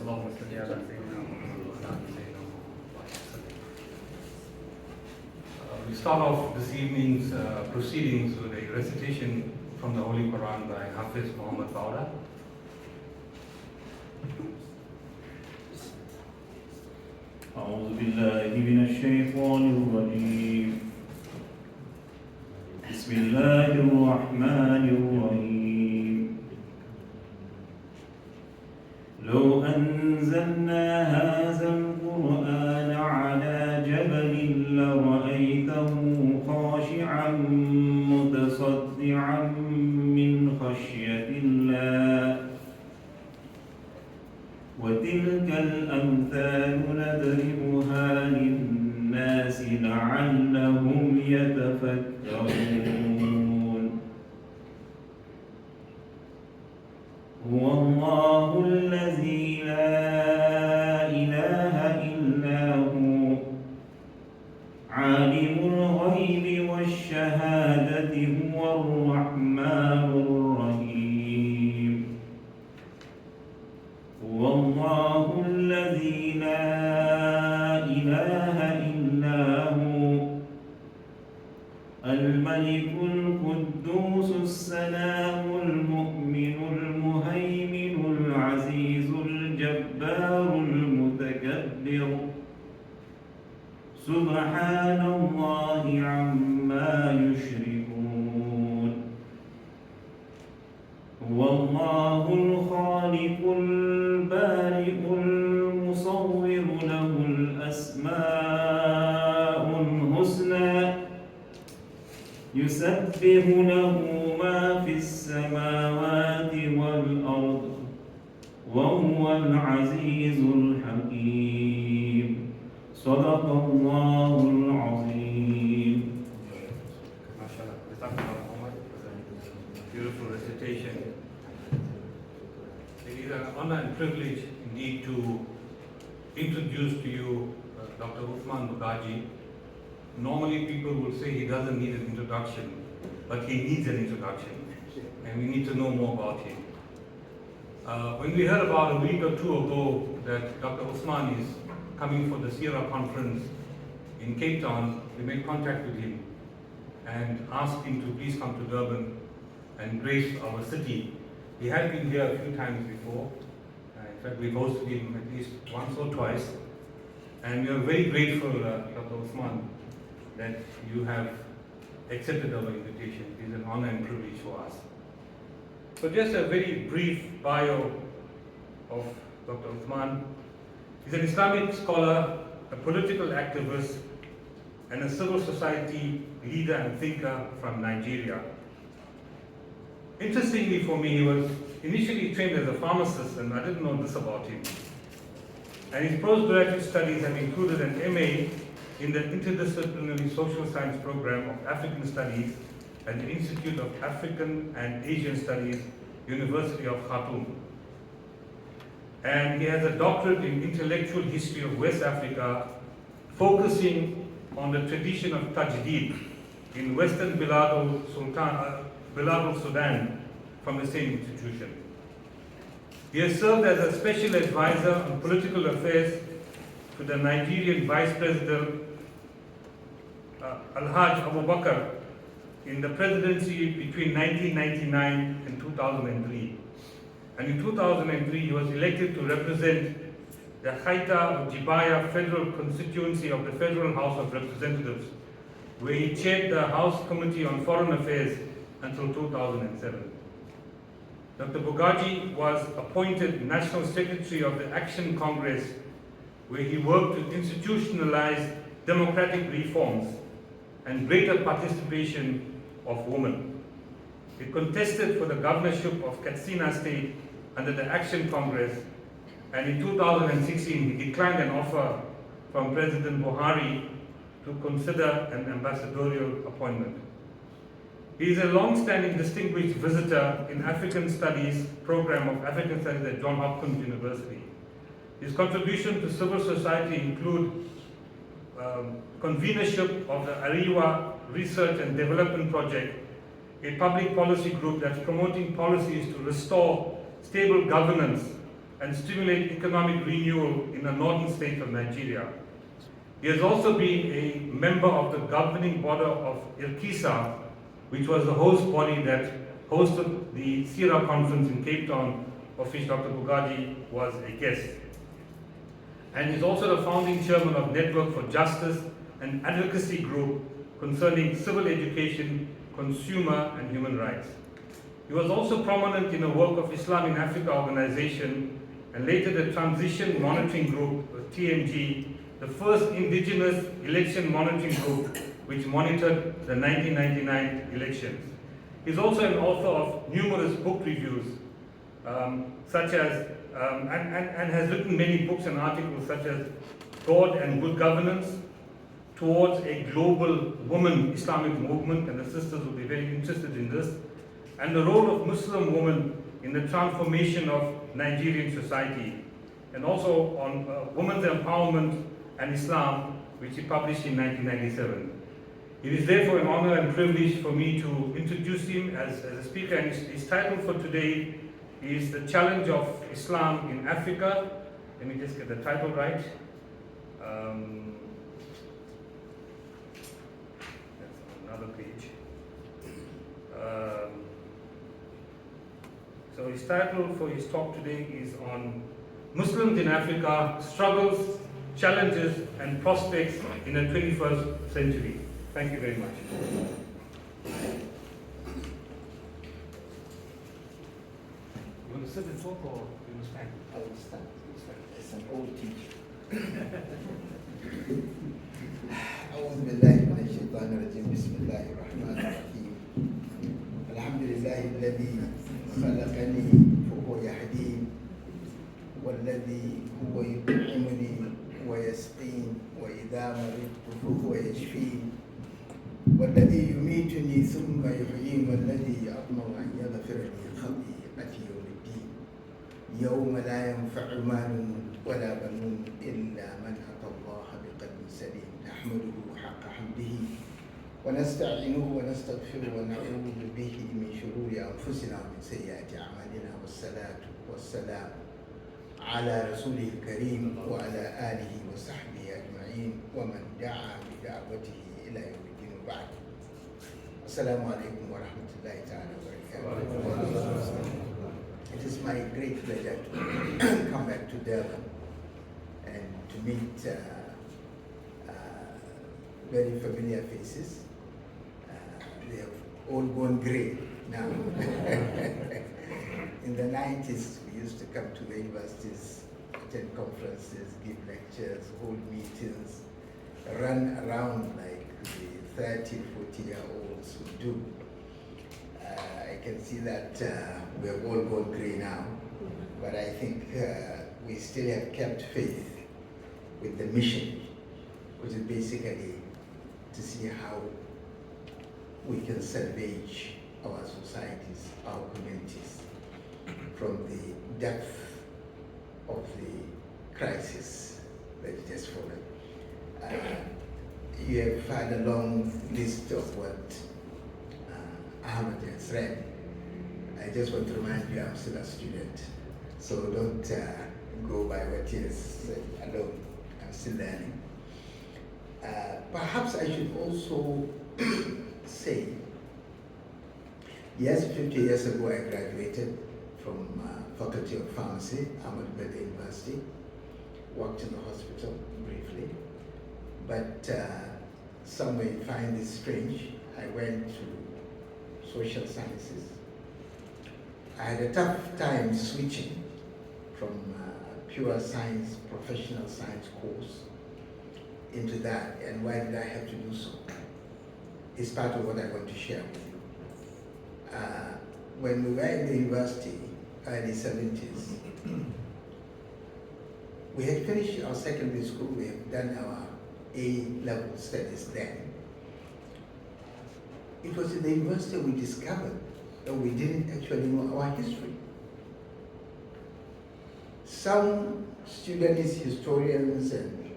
اللهم صل على سيدنا محمد وعلى آل سيدنا محمد. We start off this evening's proceedings with a recitation from the Holy Quran by Hafiz Muhammad Fawda. أعوذ بالله من الشيطان الرجيم. بسم الله الرحمن الرحيم. لو أنزلنا هذا القرآن على جبل لرأيته خاشعا متصدعا من خشية الله وتلك الأمثال نضربها للناس لعلهم يتفكرون. هو الله الذي لا إله إلا هو عالم الغيب والشهادة هو الرحمن الرحيم. هو الله الذي لا إله إلا هو الملك القدوس السلام المؤمن المهيمن العزيز الجبار المتكبر سبحان الله عما يشركون. هو الله الخالق البارئ المصور له الأسماء الحسنى يسبح له ما في السماوات والأرض وهو العزيز الحكيم. صدق الله العظيم. Beautiful recitation. It is an honor and privilege indeed to introduce to you Dr. Usman Bugaje. Normally people will say he doesn't need an introduction, but he needs an introduction and we need to know more about him. When we heard about a week or two ago that Dr. Usman is coming for the Sierra conference in Cape Town, we made contact with him and asked him to please come to Durban and grace our city. He had been here a few times before. In fact, we've hosted him at least once or twice. And we are very grateful, Dr. Usman, that you have accepted our invitation. It is an honor and privilege for us. So just a very brief bio of Dr. Usman. He's an Islamic scholar, a political activist, and a civil society leader and thinker from Nigeria. Interestingly for me, he was initially trained as a pharmacist, and I didn't know this about him. And his postgraduate studies have included an MA in the Interdisciplinary Social Science Program of African Studies at the Institute of African and Asian Studies, University of Khartoum. And he has a doctorate in intellectual history of West Africa, focusing on the tradition of Tajdeed in Western Bilad al-Sudan from the same institution. He has served as a special advisor on political affairs to the Nigerian Vice President Alhaj Abu Bakr in the presidency between 1999 and 2003. And in 2003, he was elected to represent the Khaita Jibaya Federal Constituency of the Federal House of Representatives, where he chaired the House Committee on Foreign Affairs until 2007. Dr. Bugaje was appointed National Secretary of the Action Congress, where he worked to institutionalize democratic reforms and greater participation of women. He contested for the governorship of Katsina State under the Action Congress, and in 2016 he declined an offer from President Buhari to consider an ambassadorial appointment. He is a long-standing distinguished visitor in African Studies program of African Studies at Johns Hopkins University. His contribution to civil society include convenership of the Ariwa Research and Development Project, a public policy group that's promoting policies to restore stable governance and stimulate economic renewal in the northern state of Nigeria. He has also been a member of the governing body of IRKISA, which was the host body that hosted the SIRA conference in Cape Town, of which Dr. Bugaje was a guest. And he's also the founding chairman of Network for Justice, an advocacy group concerning civil education, consumer and human rights. He was also prominent in the work of Islam in Africa organization and later the Transition Monitoring Group, or TMG, the first indigenous election monitoring group which monitored the 1999 elections. He's also an author of numerous book reviews, such as, and has written many books and articles such as God and Good Governance, Towards a Global Woman Islamic Movement, and the sisters will be very interested in this, and the role of Muslim women in the transformation of Nigerian society, and also on women's empowerment and Islam, which he published in 1997. It is therefore an honor and privilege for me to introduce him as a speaker, and his title for today is The Challenge of Islam in Africa. Let me just get the title right. That's on another page. So his title for his talk today is on Muslims in Africa, Struggles, Challenges and Prospects in the 21st Century. Thank you very much. You want to sit and talk or you want to stand? I will stand. It's an old teacher. أعوذ بالله من الشيطان الرجيم بسم الله الرحمن الرحيم الحمد لله الذي خلقني فهو يهدين والذي هو يطعمني ويسقين وإذا مرضت فهو يشفين والذي يميتني ثم يحيين والذي أطمع أن يغفر لي خطيئتي يوم الدين يوم لا ينفع مال ولا بنون إلا من أتى الله بقلب سليم نحمده حق حمده ونستعينه ونستغفره ونعوذ به من شرور أنفسنا ومن سيئات أعمالنا والصلاة والسلام على رسوله الكريم وعلى آله وصحبه أجمعين ومن دعا بدعوته إلى يوم الدين وبعد. السلام عليكم ورحمة الله تعالى وبركاته. It is my great pleasure to come back to Durban and to meet very familiar faces. They have all gone grey now. In the 90s, we used to come to the universities, attend conferences, give lectures, hold meetings, run around like the 30, 40-year-olds would do. I can see that we have all gone grey now, but I think we still have kept faith with the mission, which is basically to see how we can salvage our societies, our communities, from the depth of the crisis that it has fallen. You have had a long list of what Ahmed has read. I just want to remind you I'm still a student, so don't go by what he has said alone. I'm still learning. Perhaps I should also say, yes, 50 years ago I graduated from Faculty of Pharmacy, Ahmed Bello University, worked in the hospital briefly, but some may find this strange. I went to social sciences. I had a tough time switching from pure science, professional science course into that, and why did I have to do so? It's part of what I want to share with you. When we were in the university, early 70s, we had finished our secondary school, we had done our A-level studies then. It was in the university we discovered that we didn't actually know our history. Some students, historians, and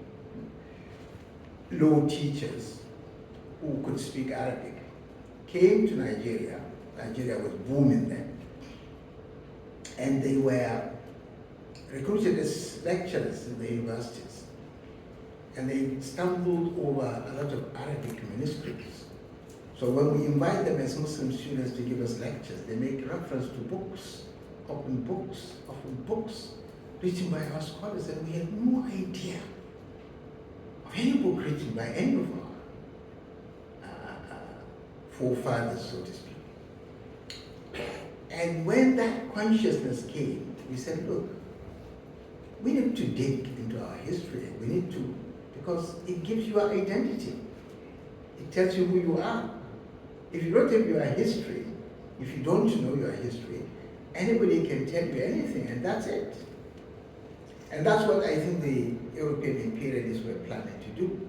law teachers who could speak Arabic came to Nigeria. Nigeria was booming then. And they were recruited as lecturers in the universities, and they stumbled over a lot of Arabic manuscripts. So when we invite them as Muslim students to give us lectures, they make reference to books, often books written by our scholars, and we had no idea of any book written by any of our forefathers, so to speak. And when that consciousness came, we said, look, we need to dig into our history. We need to, because it gives you an identity. It tells you who you are. If you don't have your history, if you don't know your history, anybody can tell you anything, and that's it. And that's what I think the European imperialists were planning to do.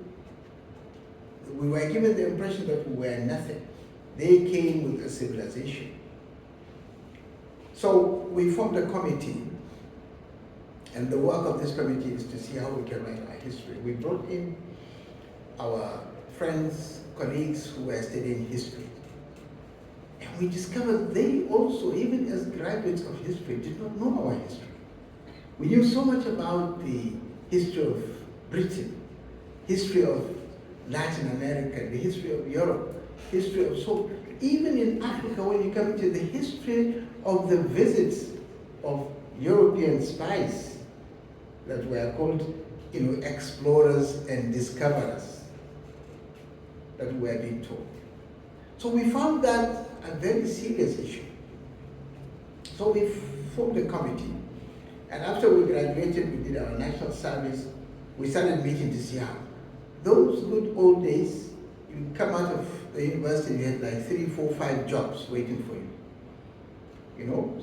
We were given the impression that we were nothing. They came with a civilization. So we formed a committee, and the work of this committee is to see how we can write our history. We brought in our friends, colleagues who were studying history. And we discovered they also, even as graduates of history, did not know our history. We knew so much about the history of Britain, history of Latin America, the history of Europe, history of so even in Africa, when you come to the history of the visits of European spies that were called, explorers and discoverers that were being taught. So we found that a very serious issue. So we formed a committee, and after we graduated, we did our national service. We started meeting to see how those good old days, you come out of the university, you had like 3, 4, 5 jobs waiting for you.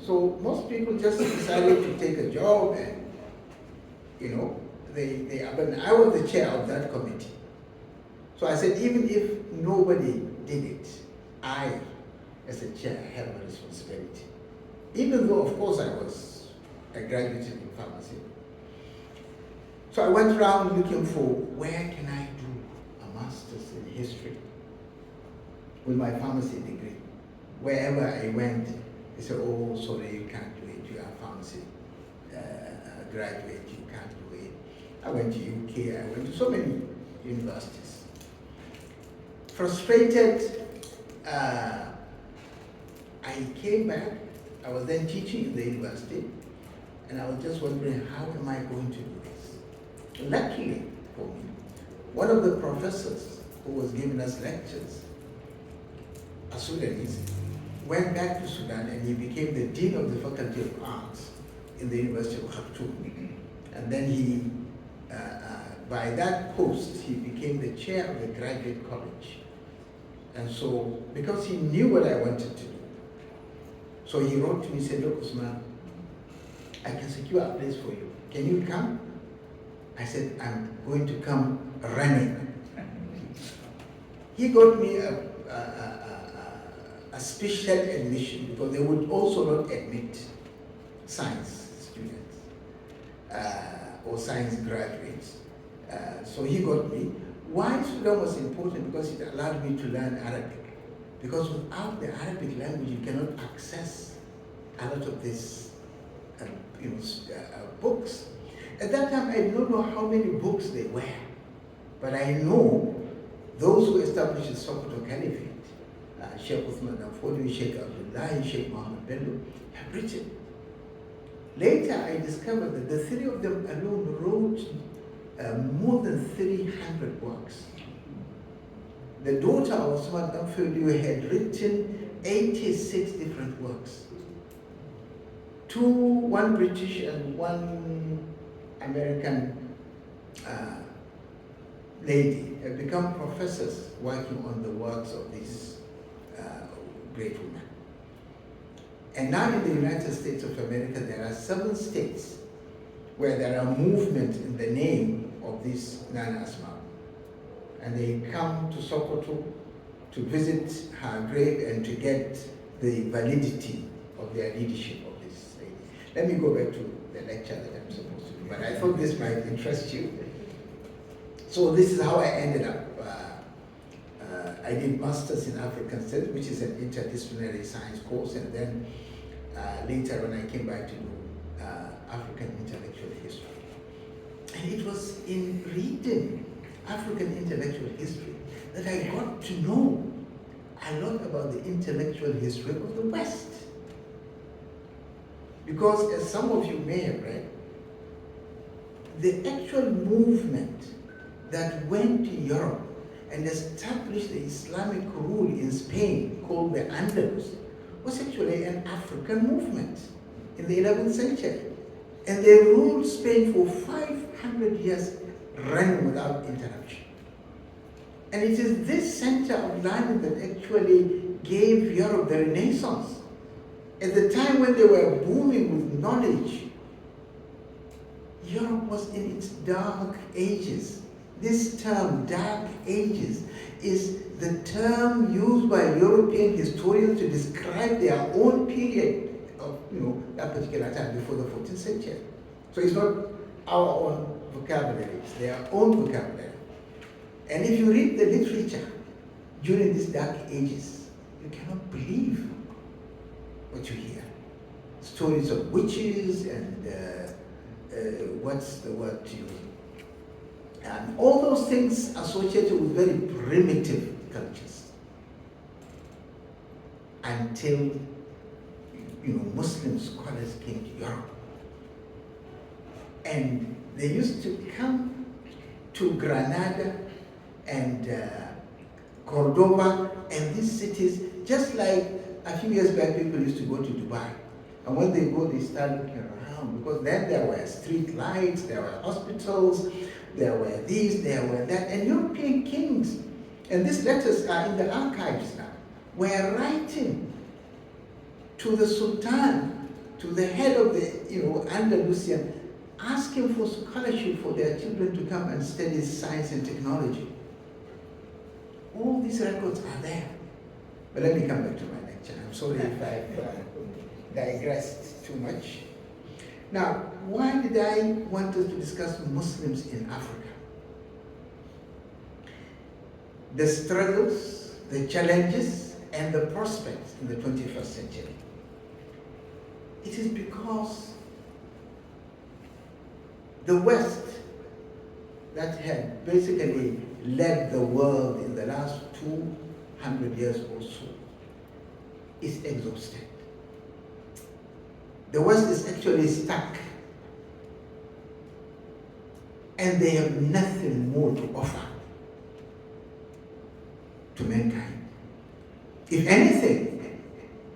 So most people just decided to take a job, and but I was the chair of that committee. So I said, even if nobody did it, I, as a chair, have a responsibility. Even though, of course, I graduated in pharmacy. So I went around looking for where can I do a master's in history with my pharmacy degree. Wherever I went, they said, oh, sorry, you can't do it. You are a pharmacy graduate, you can't do it. I went to UK, I went to so many universities. Frustrated, I came back. I was then teaching in the university, and I was just wondering, how am I going to do this? Luckily for me, one of the professors who was giving us lectures, a Sudanese, went back to Sudan, and he became the dean of the Faculty of Arts in the University of Khartoum. And then he, by that post, he became the chair of the graduate college. And so, because he knew what I wanted to do, so he wrote to me and said, look, Usman, I can secure a place for you. Can you come? I said, I'm going to come running. He got me a special admission, because they would also not admit science students or science graduates. So he got me. Why Sudan was important? Because it allowed me to learn Arabic. Because without the Arabic language, you cannot access a lot of these books. At that time, I don't know how many books they were, but I know those who established the Sokoto Caliphate, Sheikh Usman, Sheikh Abdullah, Sheikh Muhammad Bello, have written. Later, I discovered that the three of them alone wrote more than 300 works. The daughter of Usman Danfodio had written 86 different works. One British and one American lady have become professors working on the works of these great women. And now in the United States of America, there are 7 states where there are movements in the name of this Nana Asma. And they come to Sokoto to visit her grave and to get the validity of their leadership of this lady. Let me go back to the lecture that I'm supposed to do, but I thought this might interest you. So this is how I ended up. I did Masters in African Studies, which is an interdisciplinary science course, and then later when I came back to do African intellectual history. And it was in reading African intellectual history that I got to know a lot about the intellectual history of the West. Because as some of you may have read, the actual movement that went to Europe and established the Islamic rule in Spain called the Andalus was actually an African movement in the 11th century. And they ruled Spain for 500 years, running without interruption. And it is this center of learning that actually gave Europe the Renaissance. At the time when they were booming with knowledge, Europe was in its dark ages. This term, dark ages, is the term used by European historians to describe their own period of, that particular time before the 14th century. So it's not our own vocabulary, it's their own vocabulary. And if you read the literature during these dark ages, you cannot believe what you hear. Stories of witches and what's the word to use? And all those things associated with very primitive cultures. Until, Muslim scholars came to Europe. And they used to come to Granada and Cordoba and these cities, just like a few years back people used to go to Dubai. And when they go, they start looking around, because then there were street lights, there were hospitals, there were these, there were that, and European kings, and these letters are in the archives now, were writing to the Sultan, to the head of the Andalusian, asking for scholarship for their children to come and study science and technology. All these records are there. But let me come back to my lecture. I'm sorry if I've digressed too much. Now, why did I want us to discuss Muslims in Africa? The struggles, the challenges, and the prospects in the 21st century. It is because the West, that had basically led the world in the last 200 years or so, is exhausted. The West is actually stuck, and they have nothing more to offer to mankind. If anything,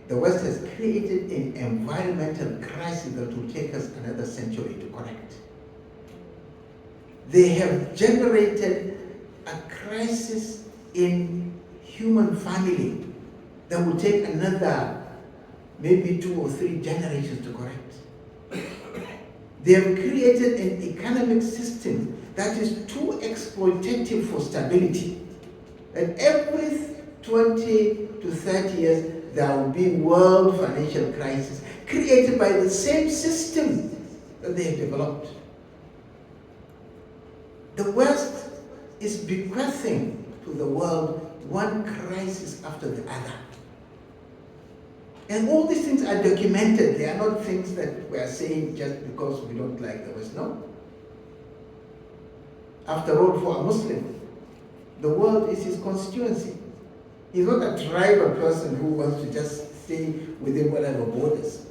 the West has created an environmental crisis that will take us another century to correct. They have generated a crisis in human family that will take another maybe 2 or 3 generations to correct. They have created an economic system that is too exploitative for stability. And every 20 to 30 years, there will be world financial crisis created by the same system that they have developed. The West is bequeathing to the world one crisis after the other. And all these things are documented. They are not things that we are saying just because we don't like the West. No. After all, for a Muslim, the world is his constituency. He's not a tribal person who wants to just stay within whatever borders.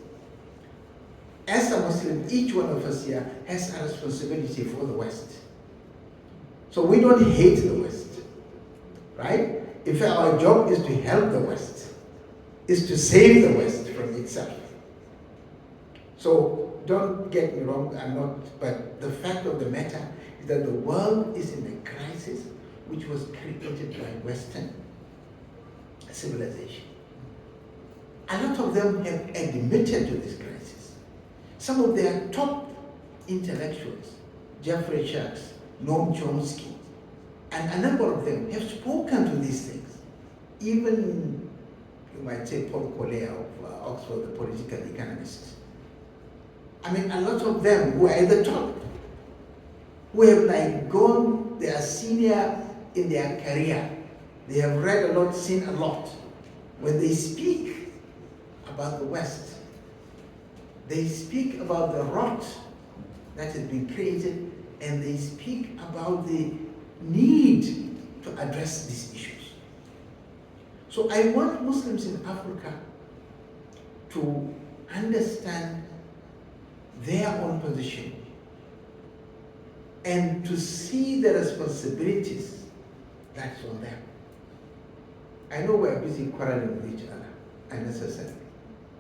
As a Muslim, each one of us here has a responsibility for the West. So we don't hate the West, right? In fact, our job is to help the West, is to save the West from itself. So don't get me wrong, I'm not, but the fact of the matter is that the world is in a crisis which was created by Western civilization. A lot of them have admitted to this crisis. Some of their top intellectuals, Jeffrey Sachs, Noam Chomsky, and a number of them have spoken to these things. Even, you might say, Paul Collier of Oxford, the political economist. I mean, a lot of them who are at the top, who have gone, they are senior in their career. They have read a lot, seen a lot. When they speak about the West, They speak about the rot that has been created, and they speak about the need to address these issues. So I want Muslims in Africa to understand their own position and to see the responsibilities that's on them. I know we're busy quarreling with each other unnecessarily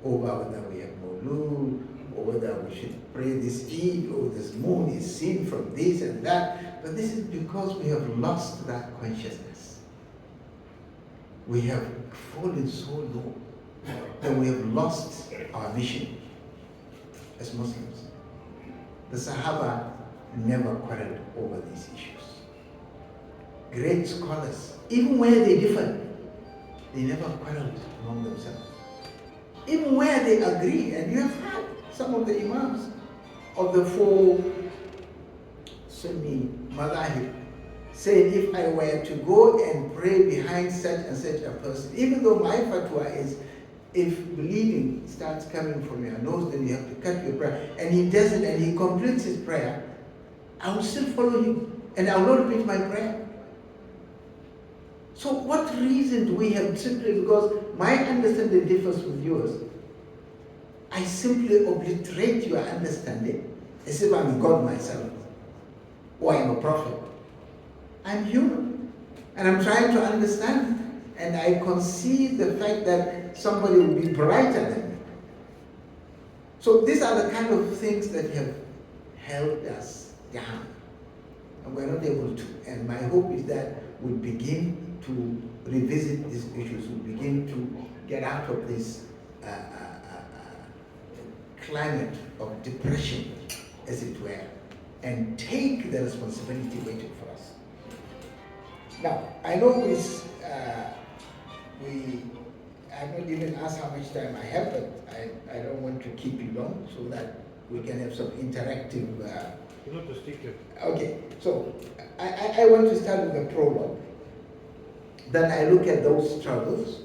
over whether we have Mawlud, or whether we should pray this Eid, or this moon is seen from this and that. But this is because we have lost that consciousness. We have fallen so low that we have lost our mission as Muslims. The Sahaba never quarreled over these issues. Great scholars, even where they differed, they never quarreled among themselves. Even where they agree, and you have had some of the Imams of the four Sunni Madhahib saying, if I were to go and pray behind such and such a person, even though my fatwa is, if bleeding starts coming from your nose, then you have to cut your prayer, and he does it and he completes his prayer, I will still follow him and I will not repeat my prayer. So what reason do we have, simply because my understanding differs with yours? I simply obliterate your understanding as if I'm God myself or I'm a prophet. I'm human and I'm trying to understand, and I concede the fact that somebody will be brighter than me. So these are the kind of things that have held us down, and we're not able to. And my hope is that we'll begin to revisit these issues, we'll begin to get out of this climate of depression, as it were, and take the responsibility waiting for us. Now, I know we have not even asked how much time I have, but I don't want to keep you long so that we can have some interactive. Not to stick it. Okay, so I want to start with the prologue. Then I look at those struggles.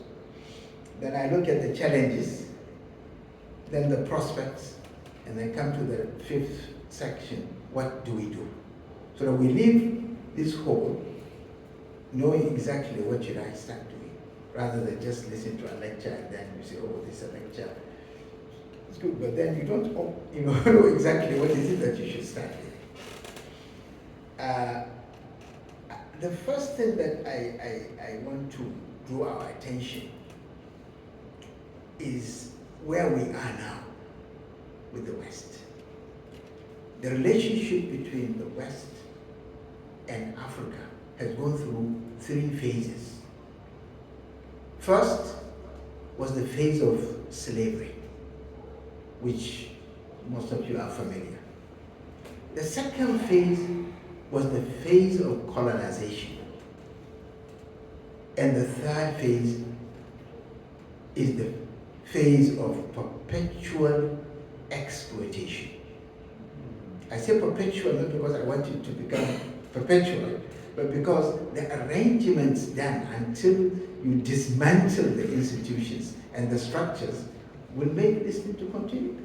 Then I look at the challenges. Then the prospects. And then come to the fifth section. What do we do? So that we leave this hall knowing exactly what should I start doing, rather than just listen to a lecture and then you say, oh, this is a lecture. It's good, but then you don't know exactly what is it that you should start with. The first thing that I want to draw our attention is where we are now with the West. The relationship between the West and Africa has gone through 3 phases. First was the phase of slavery, which most of you are familiar. The second phase was the phase of colonization. And the third phase is the phase of perpetual exploitation. I say perpetual not because I want it to become perpetual, but because the arrangements done until you dismantle the institutions and the structures will make this thing to continue.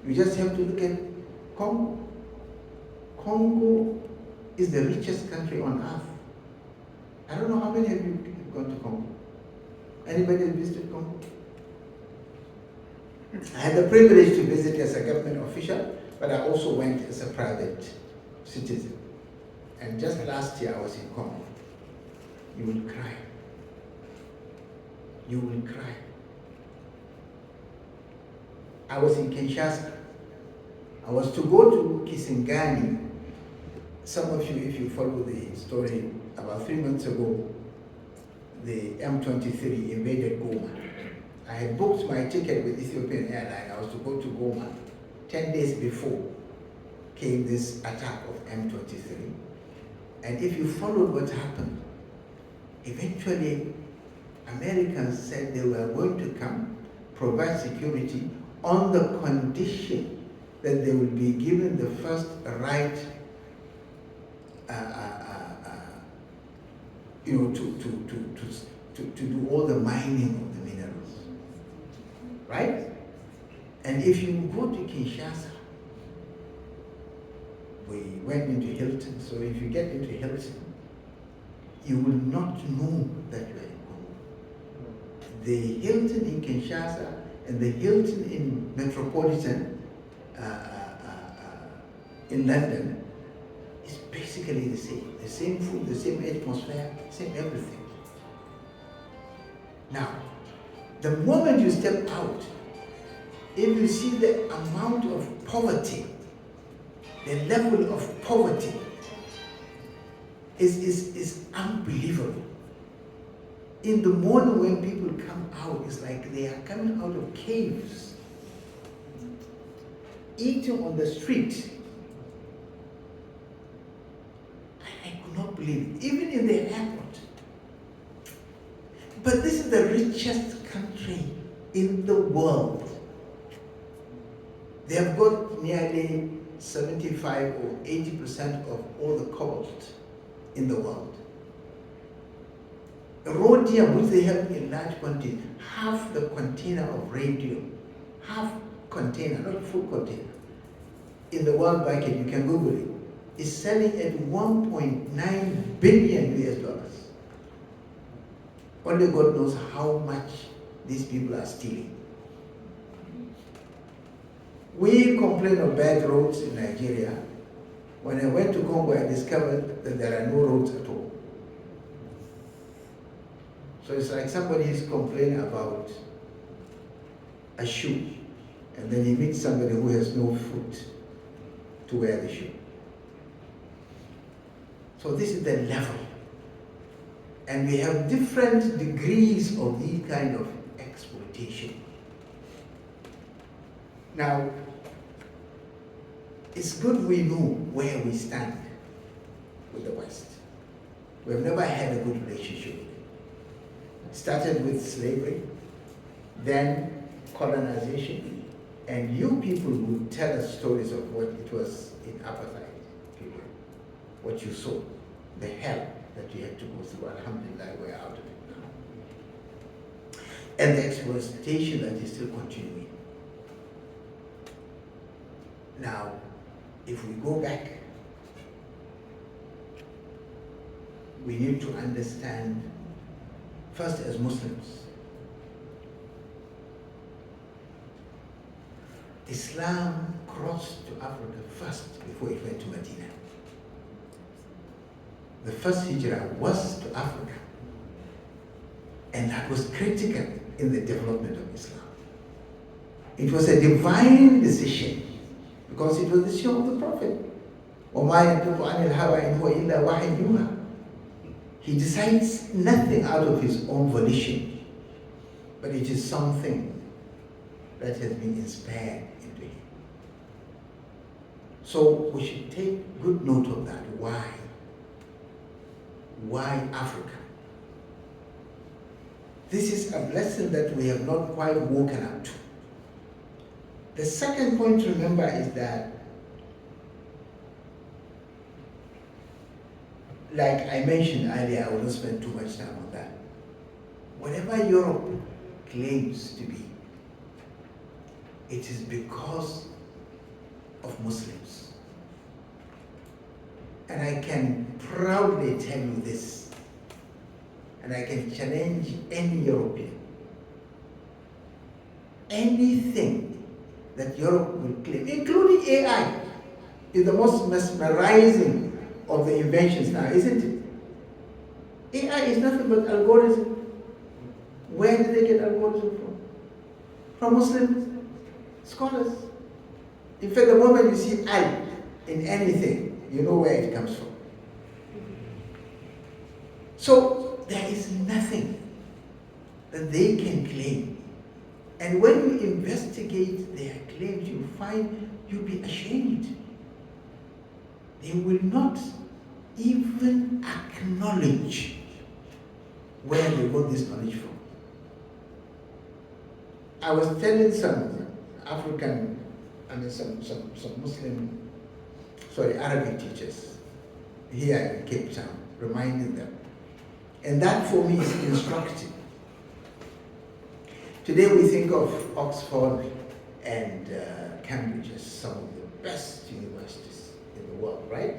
You just have to look at Congo. Congo is the richest country on earth. I don't know how many of you have gone to Congo. Anybody has visited Congo? I had the privilege to visit as a government official, but I also went as a private citizen. And just last year I was in Congo. You will cry. You will cry. I was in Kinshasa. I was to go to Kisangani. Some of you, if you follow the story, about 3 months ago, the M23 invaded Goma. I had booked my ticket with Ethiopian Airlines. I was to go to Goma. 10 days before came this attack of M23. And if you followed what happened, eventually Americans said they were going to come, provide security on the condition that they would be given the first right to do all the mining of the minerals, right? And if you go to Kinshasa, we went into Hilton, so if you get into Hilton, you will not know that you are in Congo. The Hilton in Kinshasa and the Hilton in Metropolitan in London is basically the same. The same food, the same atmosphere, same everything. Now, the moment you step out, if you see the amount of poverty, the level of poverty is unbelievable. In the morning when people come out, it's like they are coming out of caves, eating on the street. I could not believe it, even in the airport. But this is the richest country in the world. They have got nearly 75 or 80% of all the cobalt in the world. Rhodium, which they have in large quantity, half the container of radium, half container, not full container, in the world market, you can Google it, is selling at 1.9 billion US dollars. Only God knows how much these people are stealing. We complain of bad roads in Nigeria. When I went to Congo, I discovered that there are no roads at all. So it's like somebody is complaining about a shoe, and then he meets somebody who has no foot to wear the shoe. So this is the level. And we have different degrees of these kind of exploitation. Now, it's good we know where we stand with the West. We've never had a good relationship. It started with slavery, then colonization, and you people would tell us stories of what it was in apartheid period, what you saw, the hell that you had to go through. Alhamdulillah, we're out of it now. And the exploitation that is still continuing. Now, if we go back, we need to understand, first as Muslims, Islam crossed to Africa first before it went to Medina. The first hijrah was to Africa, and that was critical in the development of Islam. It was a divine decision, because it was the decision of the Prophet. وَمَا يَنْطِقُ عَنِ الْهَوَىٰ إِنْ هُوَ إِلَّا وَحْيٌ يُوحَىٰ. He decides nothing out of his own volition, but it is something that has been inspired into him. So we should take good note of that. Why? Why Africa? This is a blessing that we have not quite woken up to. The second point to remember is that, like I mentioned earlier, I will not spend too much time on that. Whatever Europe claims to be, it is because of Muslims. And I can proudly tell you this, and I can challenge any European. Anything that Europe will claim, including AI, is the most mesmerizing of the inventions now, isn't it? AI is nothing but algorithm. Where did they get algorithm from? From Muslim scholars. In fact, the moment you see I in anything, you know where it comes from. So there is nothing that they can claim. And when you investigate their claims, you find you'll be ashamed. They will not even acknowledge where they got this knowledge from. I was telling some African, some Muslim, Arabic teachers here in Cape Town, reminding them. And that for me is instructive. Today we think of Oxford and Cambridge as some of the best universities in the world, right?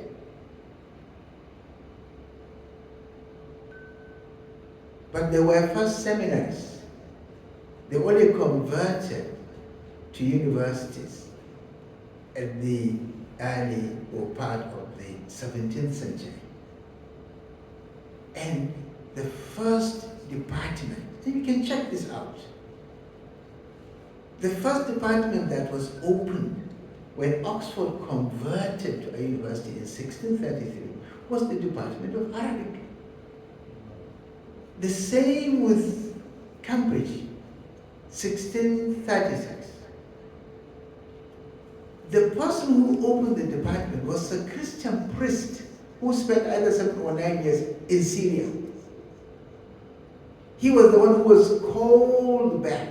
But they were first seminaries. They only converted to universities at the early or part of the 17th century. And the first department, and you can check this out, the first department that was opened when Oxford converted to a university in 1633 was the Department of Arabic. The same with Cambridge, 1636. The person who opened the department was a Christian priest who spent either 7 or 9 years in Syria. He was the one who was called back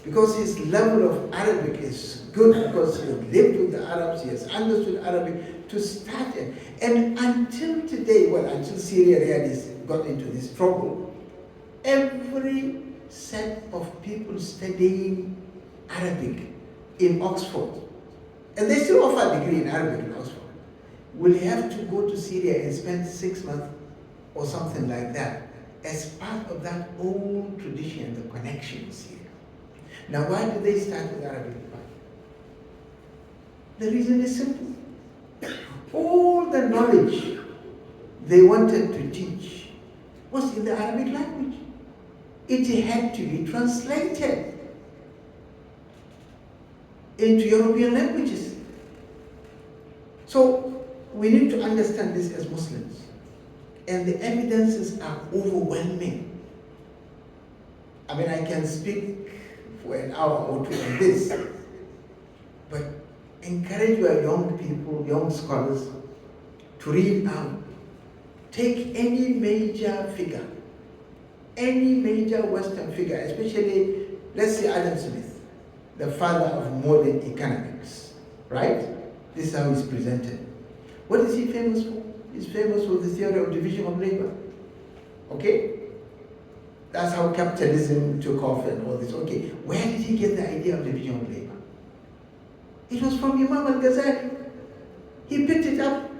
because his level of Arabic is good, because he had lived with the Arabs, he has understood Arabic, to start it. And until today, well, until Syria really got into this trouble, every set of people studying Arabic in Oxford, and they still offer a degree in Arabic in Oxford, will have to go to Syria and spend 6 months or something like that as part of that old tradition, the connection with Syria. Now, why did they start with Arabic? The reason is simple. All the knowledge they wanted to teach was in the Arabic language. It had to be translated into European languages. So we need to understand this as Muslims. And the evidences are overwhelming. I mean, I can speak for an hour or two on this, but encourage your young people, young scholars, to read out. Take any major figure, any major Western figure, especially, let's say, Adam Smith, the father of modern economics, right? This is how he's presented. What is he famous for? He's famous for the theory of division of labor. Okay? That's how capitalism took off and all this. Okay, where did he get the idea of division of labor? It was from Imam al-Ghazali. He picked it up.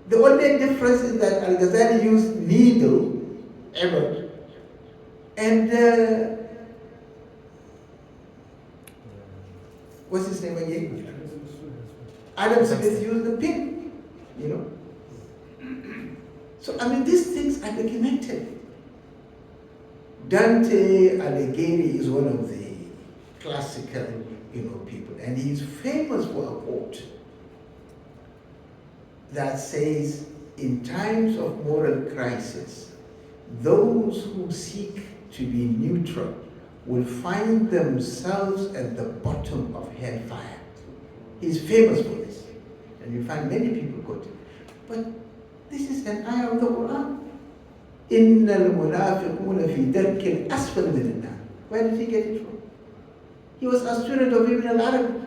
The only difference is that al-Ghazali used needle, ever, and what's his name again? Adam Smith used the pin, you know. So, I mean, these things are documented. Dante Alighieri is one of the classical, people, and he's famous for a quote that says, in times of moral crisis, those who seek to be neutral will find themselves at the bottom of hellfire. He's famous for this, and you find many people quote it. But this is an ayah of the Quran. إِنَّ الْمُنَافِقُونَ فِي دَرْكِ الْأَسْفَلِ مِنَ النَّارِ. Where did he get it from? He was a student of Ibn al-Arabi.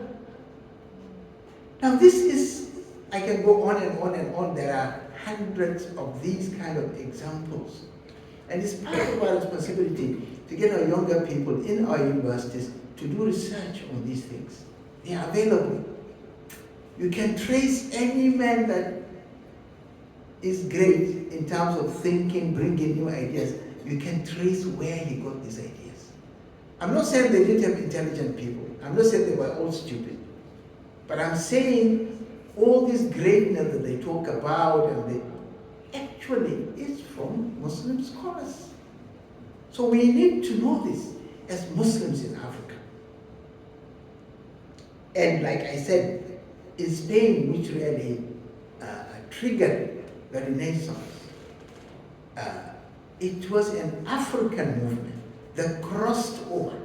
Now this is, I can go on and on and on. There are hundreds of these kind of examples. And it's part of our responsibility to get our younger people in our universities to do research on these things. They are available. You can trace any man that is great in terms of thinking, bringing new ideas. You can trace where he got these ideas. I'm not saying they didn't have intelligent people. I'm not saying they were all stupid. But I'm saying all this greatness that they talk about and they actually is from Muslim scholars. So we need to know this as Muslims in Africa. And like I said, in Spain, which really triggered the Renaissance, it was an African movement that crossed over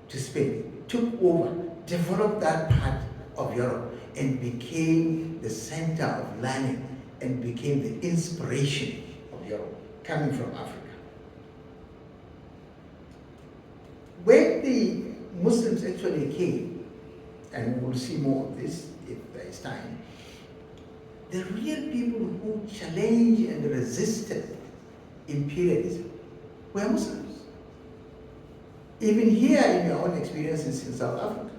to Spain, took over, developed that part of Europe, and became the center of learning and became the inspiration of Europe, coming from Africa. When the Muslims actually came, and we'll see more of this if there is time, the real people who challenged and resisted imperialism were Muslims. Even here in your own experiences in South Africa,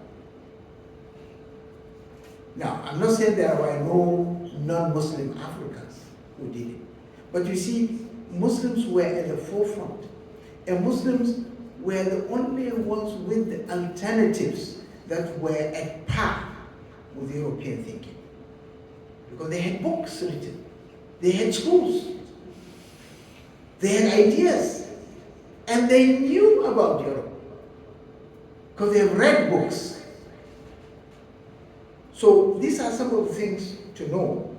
Now, I'm not saying there were no non-Muslim Africans who did it. But you see, Muslims were at the forefront. And Muslims were the only ones with the alternatives that were at par with European thinking. Because they had books written, they had schools, they had ideas, and they knew about Europe because they have read books. So these are some of the things to know.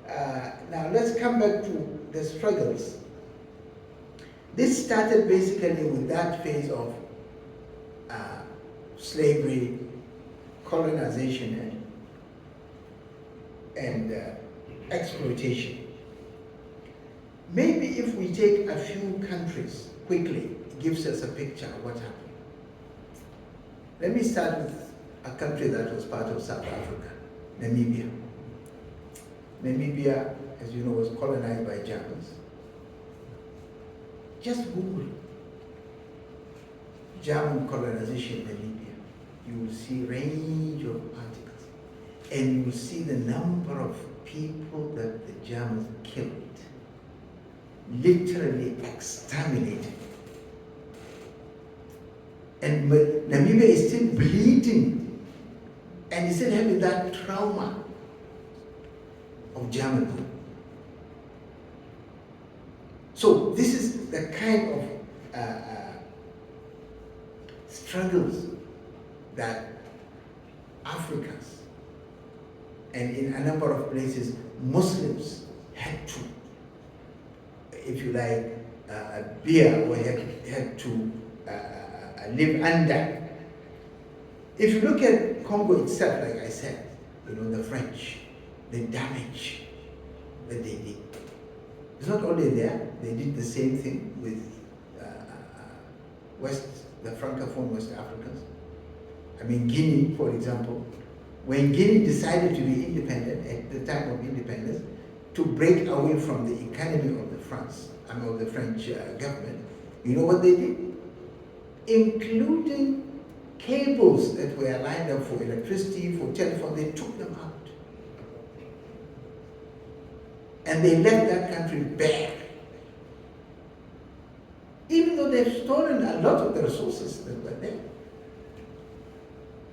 Now let's come back to the struggles. This started basically with that phase of slavery, colonization, and exploitation. Maybe if we take a few countries quickly, it gives us a picture of what happened. Let me start with a country that was part of South Africa, Namibia. Namibia, as you know, was colonized by Germans. Just Google German colonization in Namibia. You will see range of articles, and you will see the number of people that the Germans killed, literally exterminated. And Namibia is still bleeding, and is still having that trauma of German rule. So this is the kind of struggles that Africans and in a number of places Muslims had to, if you like, bear or had to live under. If you look at Congo itself, like I said, you know, the French, the damage that they did. It's not only there, they did the same thing with the Francophone West Africans. I mean, Guinea, for example, when Guinea decided to be independent at the time of independence, to break away from the economy of the French government, you know what they did? Including cables that were lined up for electricity, for telephone, they took them out. And they left that country bare. Even though they've stolen a lot of the resources that were there.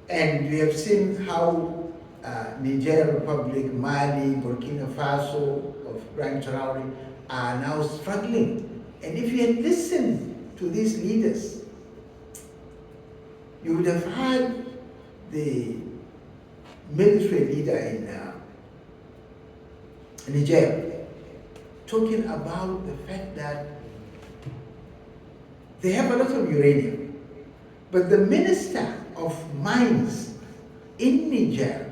And we have seen how Niger Republic, Mali, Burkina Faso of Brian Traore are now struggling. And if you had listened to these leaders, you would have heard the military leader in Niger talking about the fact that they have a lot of uranium, but the minister of mines in Niger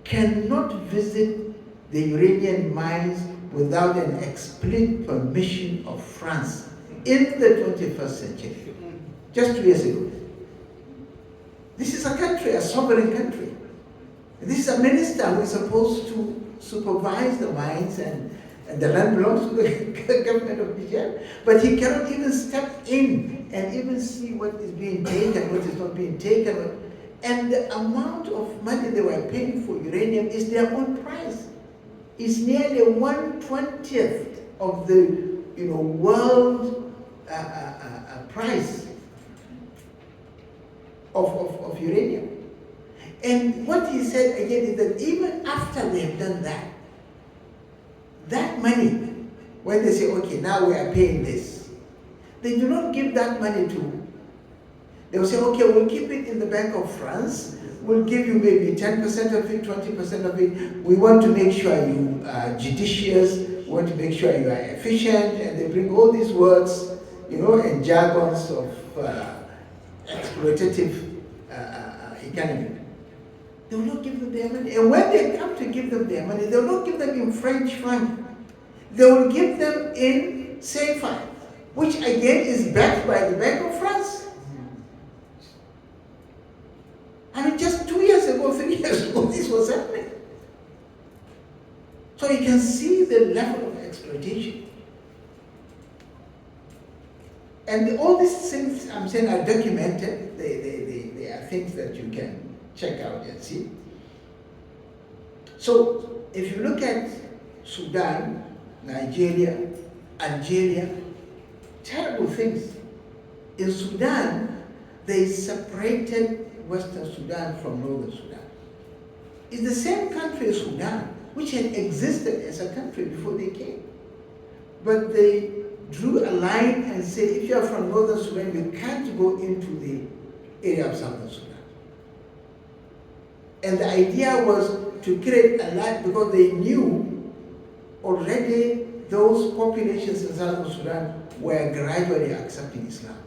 cannot visit the uranium mines without an explicit permission of France in the 21st century, just 2 years ago. This is a country, a sovereign country. This is a minister who is supposed to supervise the mines, and the land belongs to the government of Niger. But he cannot even step in and even see what is being taken, what is not being taken. And the amount of money they were paying for uranium is their own price. It's nearly 1/20th of the world price of uranium. And what he said again is that even after they have done that, that money, when they say, okay, now we are paying this, they do not give that money to, they will say, okay, we'll keep it in the Bank of France, we'll give you maybe 10% of it, 20% of it, we want to make sure you are judicious, we want to make sure you are efficient, and they bring all these words, and jargons of exploitative economy. They will not give them their money. And when they come to give them their money, they will not give them in French franc. They will give them in CFA, which again is backed by the Bank of France. I mean, just 2 years ago, 3 years ago, this was happening. So you can see the level of exploitation. And all these things I'm saying are documented. They are things that you can check out and see. So if you look at Sudan, Nigeria, Algeria, terrible things. In Sudan, they separated Western Sudan from Northern Sudan. It's the same country as Sudan, which had existed as a country before they came. But they drew a line and said, if you are from Northern Sudan, you can't go into the area of Southern Sudan. And the idea was to create a line because they knew already those populations in Southern Sudan were gradually accepting Islam.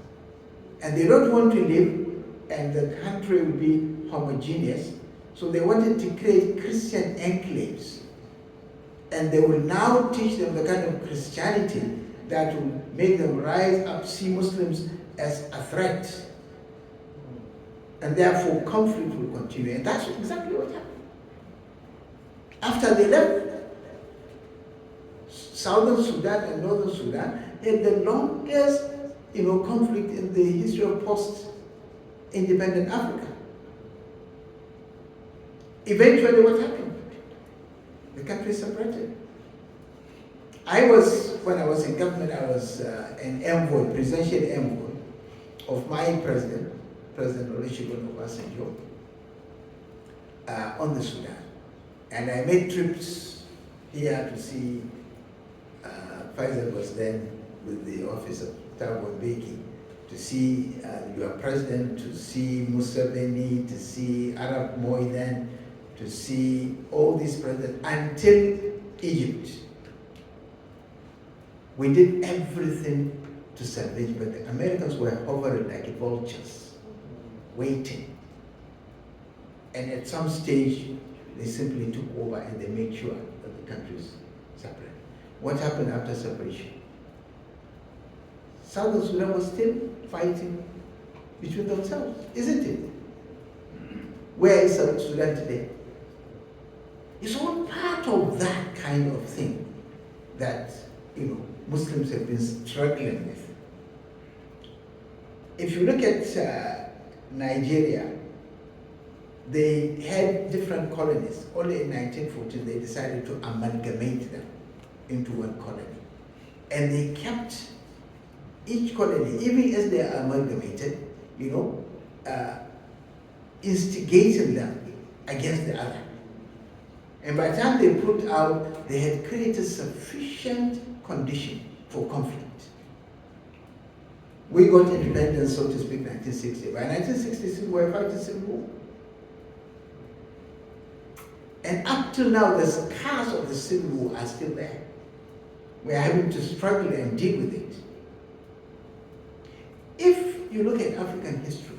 And they don't want to live and the country will be homogeneous. So they wanted to create Christian enclaves. And they will now teach them the kind of Christianity that will make them rise up, see Muslims as a threat. And therefore conflict will continue. And that's exactly what happened. After they left Southern Sudan and Northern Sudan, they had the longest conflict in the history of post-independent Africa. Eventually what happened? The country separated. When I was in government, I was an envoy, presidential envoy of my president, President Olusegun Obasanjo, on the Sudan. And I made trips here to see, Faisal was then with the office of Thabo Mbeki, to see your president, to see Museveni, to see Arab Moi then, to see all these presidents until Egypt. We did everything to salvage, but the Americans were hovering like vultures, waiting. And at some stage, they simply took over and they made sure that the countries separate. What happened after separation? Southern Sudan was still fighting between themselves, isn't it? Where is South Sudan today? It's all part of that kind of thing that Muslims have been struggling with. If you look at Nigeria, they had different colonies. Only in 1914 they decided to amalgamate them into one colony. And they kept each colony, even as they are amalgamated, instigating them against the other. And by the time they put out, they had created sufficient condition for conflict. We got independence, so to speak, 1960. By 1966, we were fighting civil war. And up till now, the scars of the civil war are still there. We are having to struggle and deal with it. If you look at African history,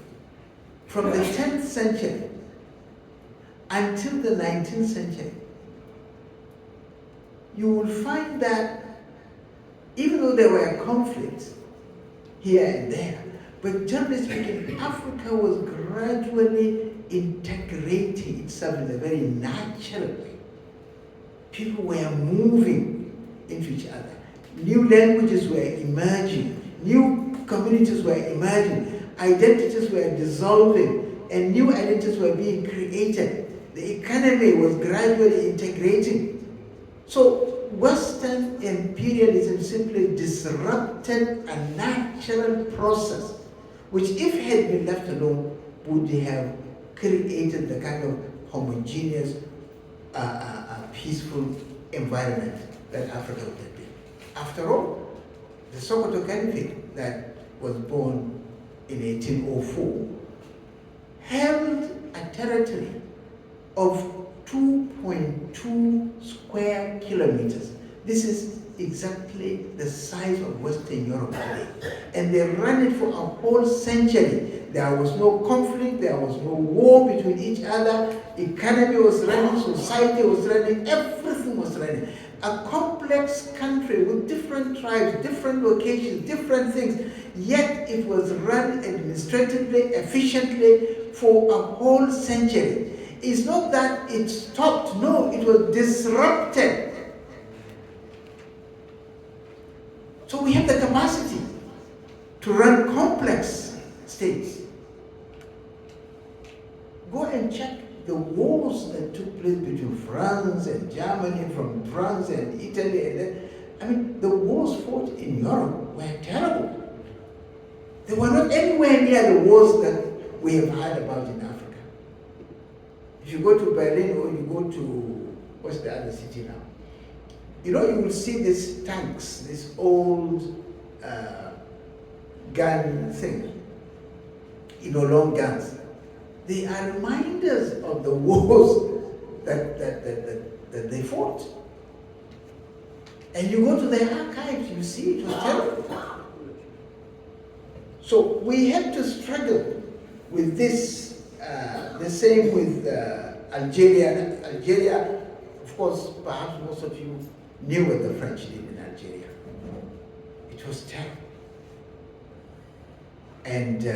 from the 10th century until the 19th century, you will find that even though there were conflicts here and there, but generally speaking, Africa was gradually integrating itself in a very natural way. People were moving into each other. New languages were emerging. New communities were emerging. Identities were dissolving, and new identities were being created. The economy was gradually integrating. So Western imperialism simply disrupted a natural process, which if had been left alone, would have created the kind of homogeneous, peaceful environment that Africa would have been. After all, the Sokoto Caliphate that was born in 1804 held a territory of 2.2 square kilometers. This is exactly the size of Western Europe today. And they ran it for a whole century. There was no conflict, there was no war between each other, economy was running, society was running, everything was running. A complex country with different tribes, different locations, different things, yet it was run administratively, efficiently for a whole century. It's not that it stopped, no, it was disrupted. So we have the capacity to run complex states. Go and check the wars that took place place between France and Germany, from France and Italy, and then, I mean, the wars fought in Europe were terrible. They were not anywhere near the wars that we have heard about in Africa. If you go to Berlin or you go to, what's the other city now? You know, you will see these tanks, this old gun thing, you know, long guns. They are reminders of the wars that they fought. And you go to the archives, you see it was terrible. So we have to struggle with this, the same with Algeria. Algeria, of course, perhaps most of you knew what the French did in Algeria. It was terrible. And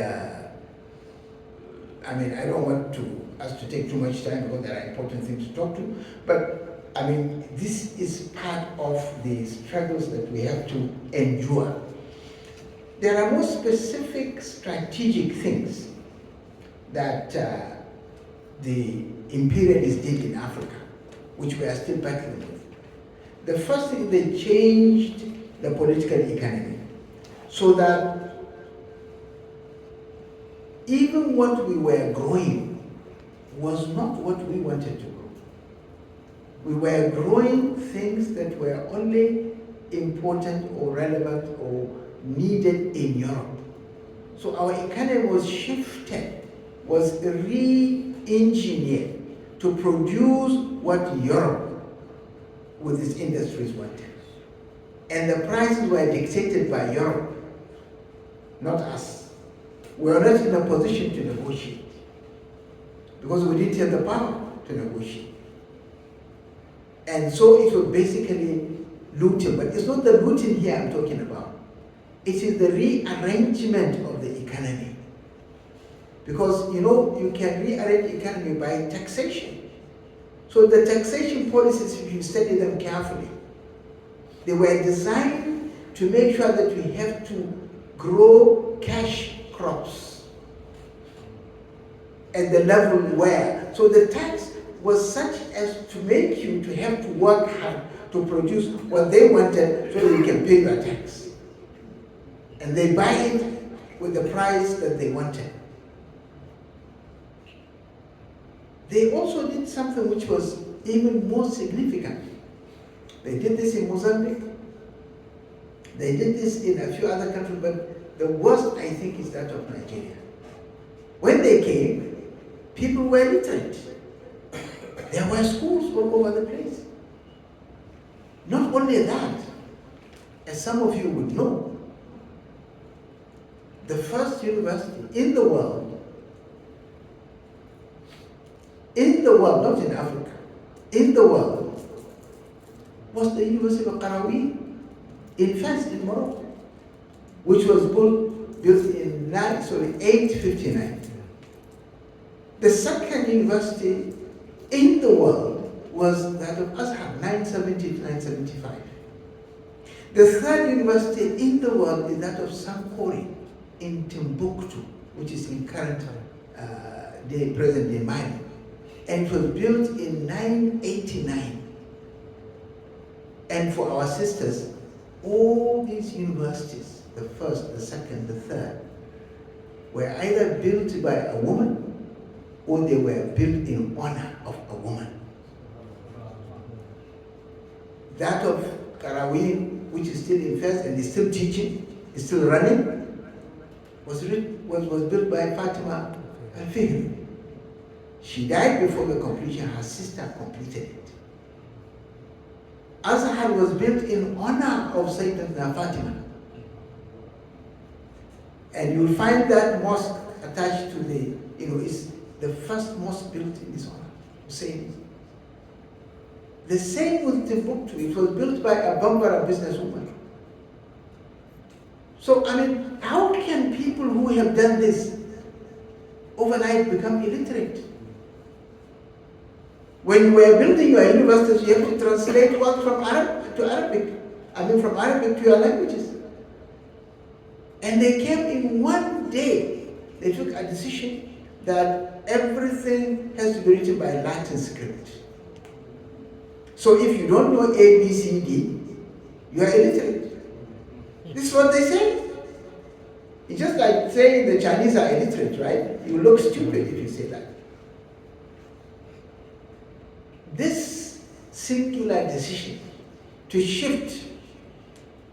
I mean, I don't want us to take too much time because there are important things to talk to, but I mean, this is part of the struggles that we have to endure. There are more specific strategic things that the imperialists did in Africa, which we are still battling with. The first thing, they changed the political economy so that even what we were growing was not what we wanted to grow. We were growing things that were only important or relevant or needed in Europe. So our economy was shifted, was re-engineered to produce what Europe with its industries wanted. And the prices were dictated by Europe, not us. We are not in a position to negotiate because we didn't have the power to negotiate. And so it was basically looting, but it's not the looting here I'm talking about. It is the rearrangement of the economy. Because, you know, you can rearrange the economy by taxation. So the taxation policies, if you study them carefully, they were designed to make sure that we have to grow cash crops at the level where, so the tax was such as to make you to have to work hard to produce what they wanted so that you can pay your tax. And they buy it with the price that they wanted. They also did something which was even more significant. They did this in Mozambique. They did this in a few other countries, but the worst, I think, is that of Nigeria. When they came, people were literate. There were schools all over the place. Not only that, as some of you would know, the first university in the world, not in Africa, in the world, was the University of Qarawiyyin in Fez in Morocco, which was built in 859. The second university in the world was that of Azhar, 970 to 975. The third university in the world is that of Sankore in Timbuktu, which is in current day, present day Mali. And it was built in 989. And for our sisters, all these universities, the first, the second, the third, were either built by a woman or they were built in honor of a woman. That of Qarawiyyin, which is still in Fez and is still teaching, is still running, was built by Fatima al-Fihri. She died before the completion. Her sister completed it. Azhar was built in honor of Sayyidatuna Fatima. And you'll find that mosque attached to the, is the first mosque built in his honor, Hussein. The same with Timbuktu. It was built by a Bambara businesswoman. So, I mean, how can people who have done this overnight become illiterate? When you were building your universities, you have to translate work from Arab to Arabic. From Arabic to your languages. And they came in one day. They took a decision that everything has to be written by Latin script. So if you don't know A, B, C, D, you are illiterate. This is what they say. It's just like saying the Chinese are illiterate, right? You look stupid if you say that. This singular decision to shift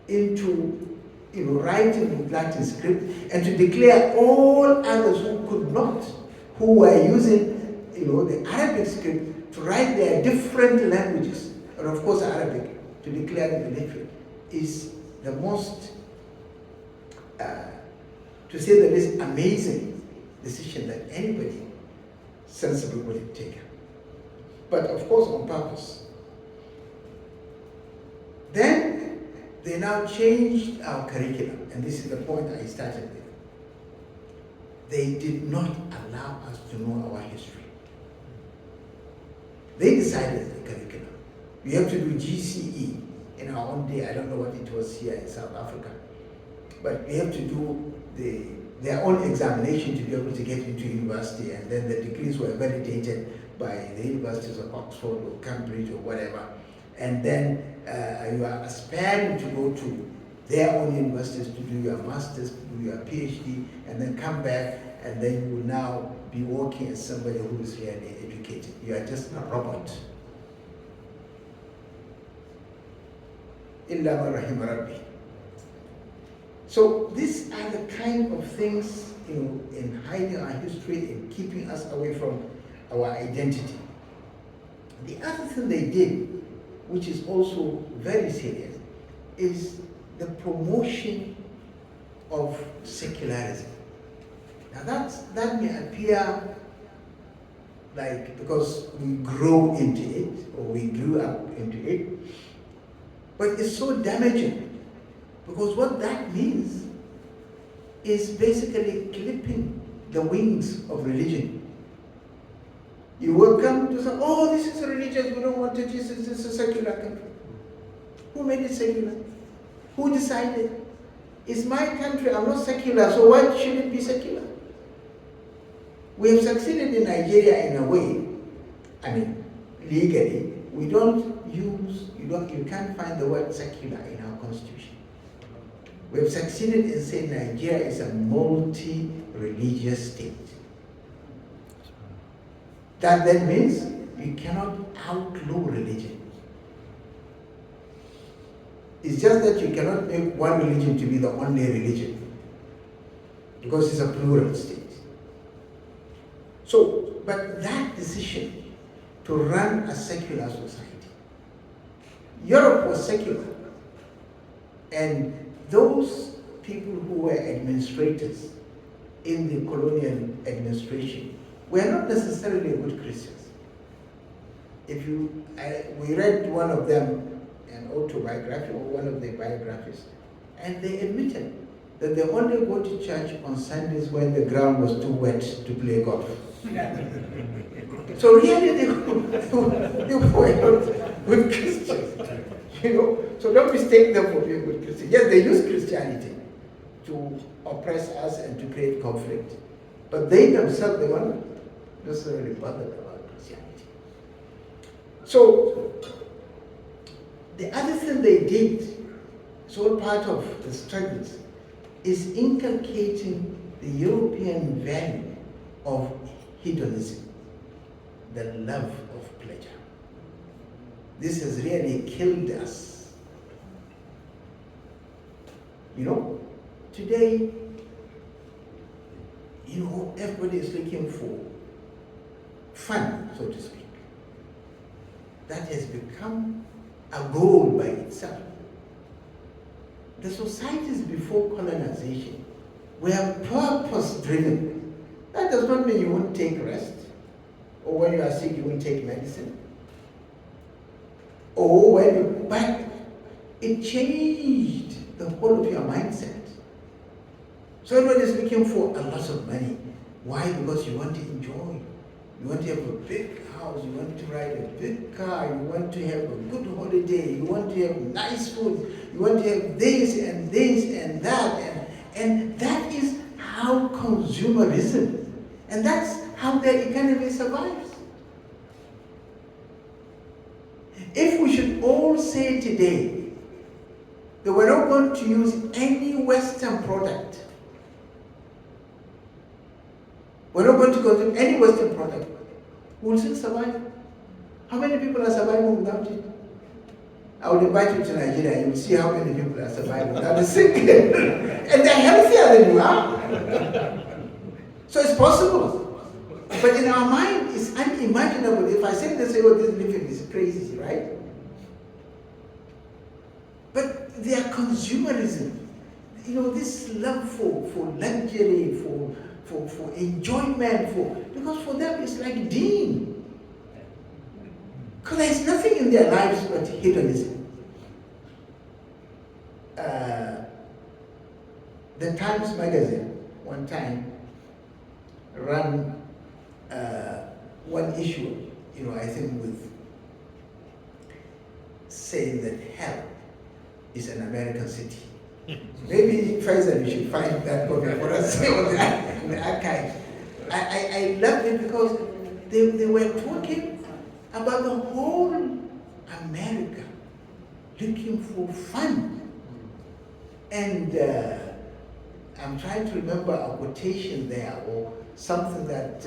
into writing in Latin script and to declare all others who could not, who were using the Arabic script to write their different languages, and of course Arabic, to declare them illiterate, is the most, to say the least, amazing decision that anybody sensible would have taken. But of course on purpose. Then they now changed our curriculum, and this is the point I started with. They did not allow us to know our history. They decided the curriculum. We have to do GCE in our own day. I don't know what it was here in South Africa. But we have to do their own examination to be able to get into university, and then the degrees were validated by the universities of Oxford or Cambridge or whatever. And then you are aspiring to go to their own universities to do your master's, to do your PhD, and then come back, and then you will now be working as somebody who is really educated. You are just a robot. Illa ma rahima rabbi. So these are the kind of things, in hiding our history, in keeping us away from our identity. The other thing they did, which is also very serious, is the promotion of secularism. Now that may appear like because we grow into it, or we grew up into it, but it's so damaging, because what that means is basically clipping the wings of religion. You will come to say, oh, this is religious, we don't want it, this is a secular country. Who made it secular? Who decided? It's my country, I'm not secular, so why should it be secular? We have succeeded in Nigeria in a way, legally, we don't use, you can't find the word secular in our constitution. We have succeeded in saying Nigeria is a multi-religious state. That then means you cannot outlaw religion. It's just that you cannot make one religion to be the only religion, because it's a plural state. So, but that decision to run a secular society, Europe was secular, and those people who were administrators in the colonial administration were not necessarily good Christians. We read one of them, an autobiography or one of their biographies, and they admitted that they only go to church on Sundays when the ground was too wet to play golf. So really they were not good Christians. So don't mistake them for being good Christians. Yes, they use Christianity to oppress us and to create conflict. But they themselves, they were not necessarily bothered about Christianity. So the other thing they did, so part of the struggles, is inculcating the European value of hedonism, the love of pleasure. This has really killed us. Today, everybody is looking for fun, so to speak. That has become a goal by itself. The societies before colonization were purpose-driven. That does not mean you won't take rest, or when you are sick you won't take medicine, but it changed the whole of your mindset. So everybody is looking for a lot of money. Why? Because you want to enjoy. You want to have a big house, you want to ride a big car, you want to have a good holiday, you want to have nice food, you want to have this and that, and that is how consumerism, and that's how the economy survives. if we should all say today that we're not going to use any Western product, we're not going to consume any Western product, we'll still survive. How many people are surviving without it? I would invite you to Nigeria, you will see how many people are surviving without the sick. And they're healthier than you are. So it's possible. But in our mind, it's unimaginable. If I say this, oh, this living is crazy, right? But their consumerism, this love for luxury, for enjoyment, because for them it's like deen. Because there's nothing in their lives but hedonism. The Times magazine, one time, ran one issue, I think with saying that hell is an American city. Maybe Faisal, you should find that copy for us in the archive. I loved it because they were talking about the whole America looking for fun. And I'm trying to remember a quotation there or something that,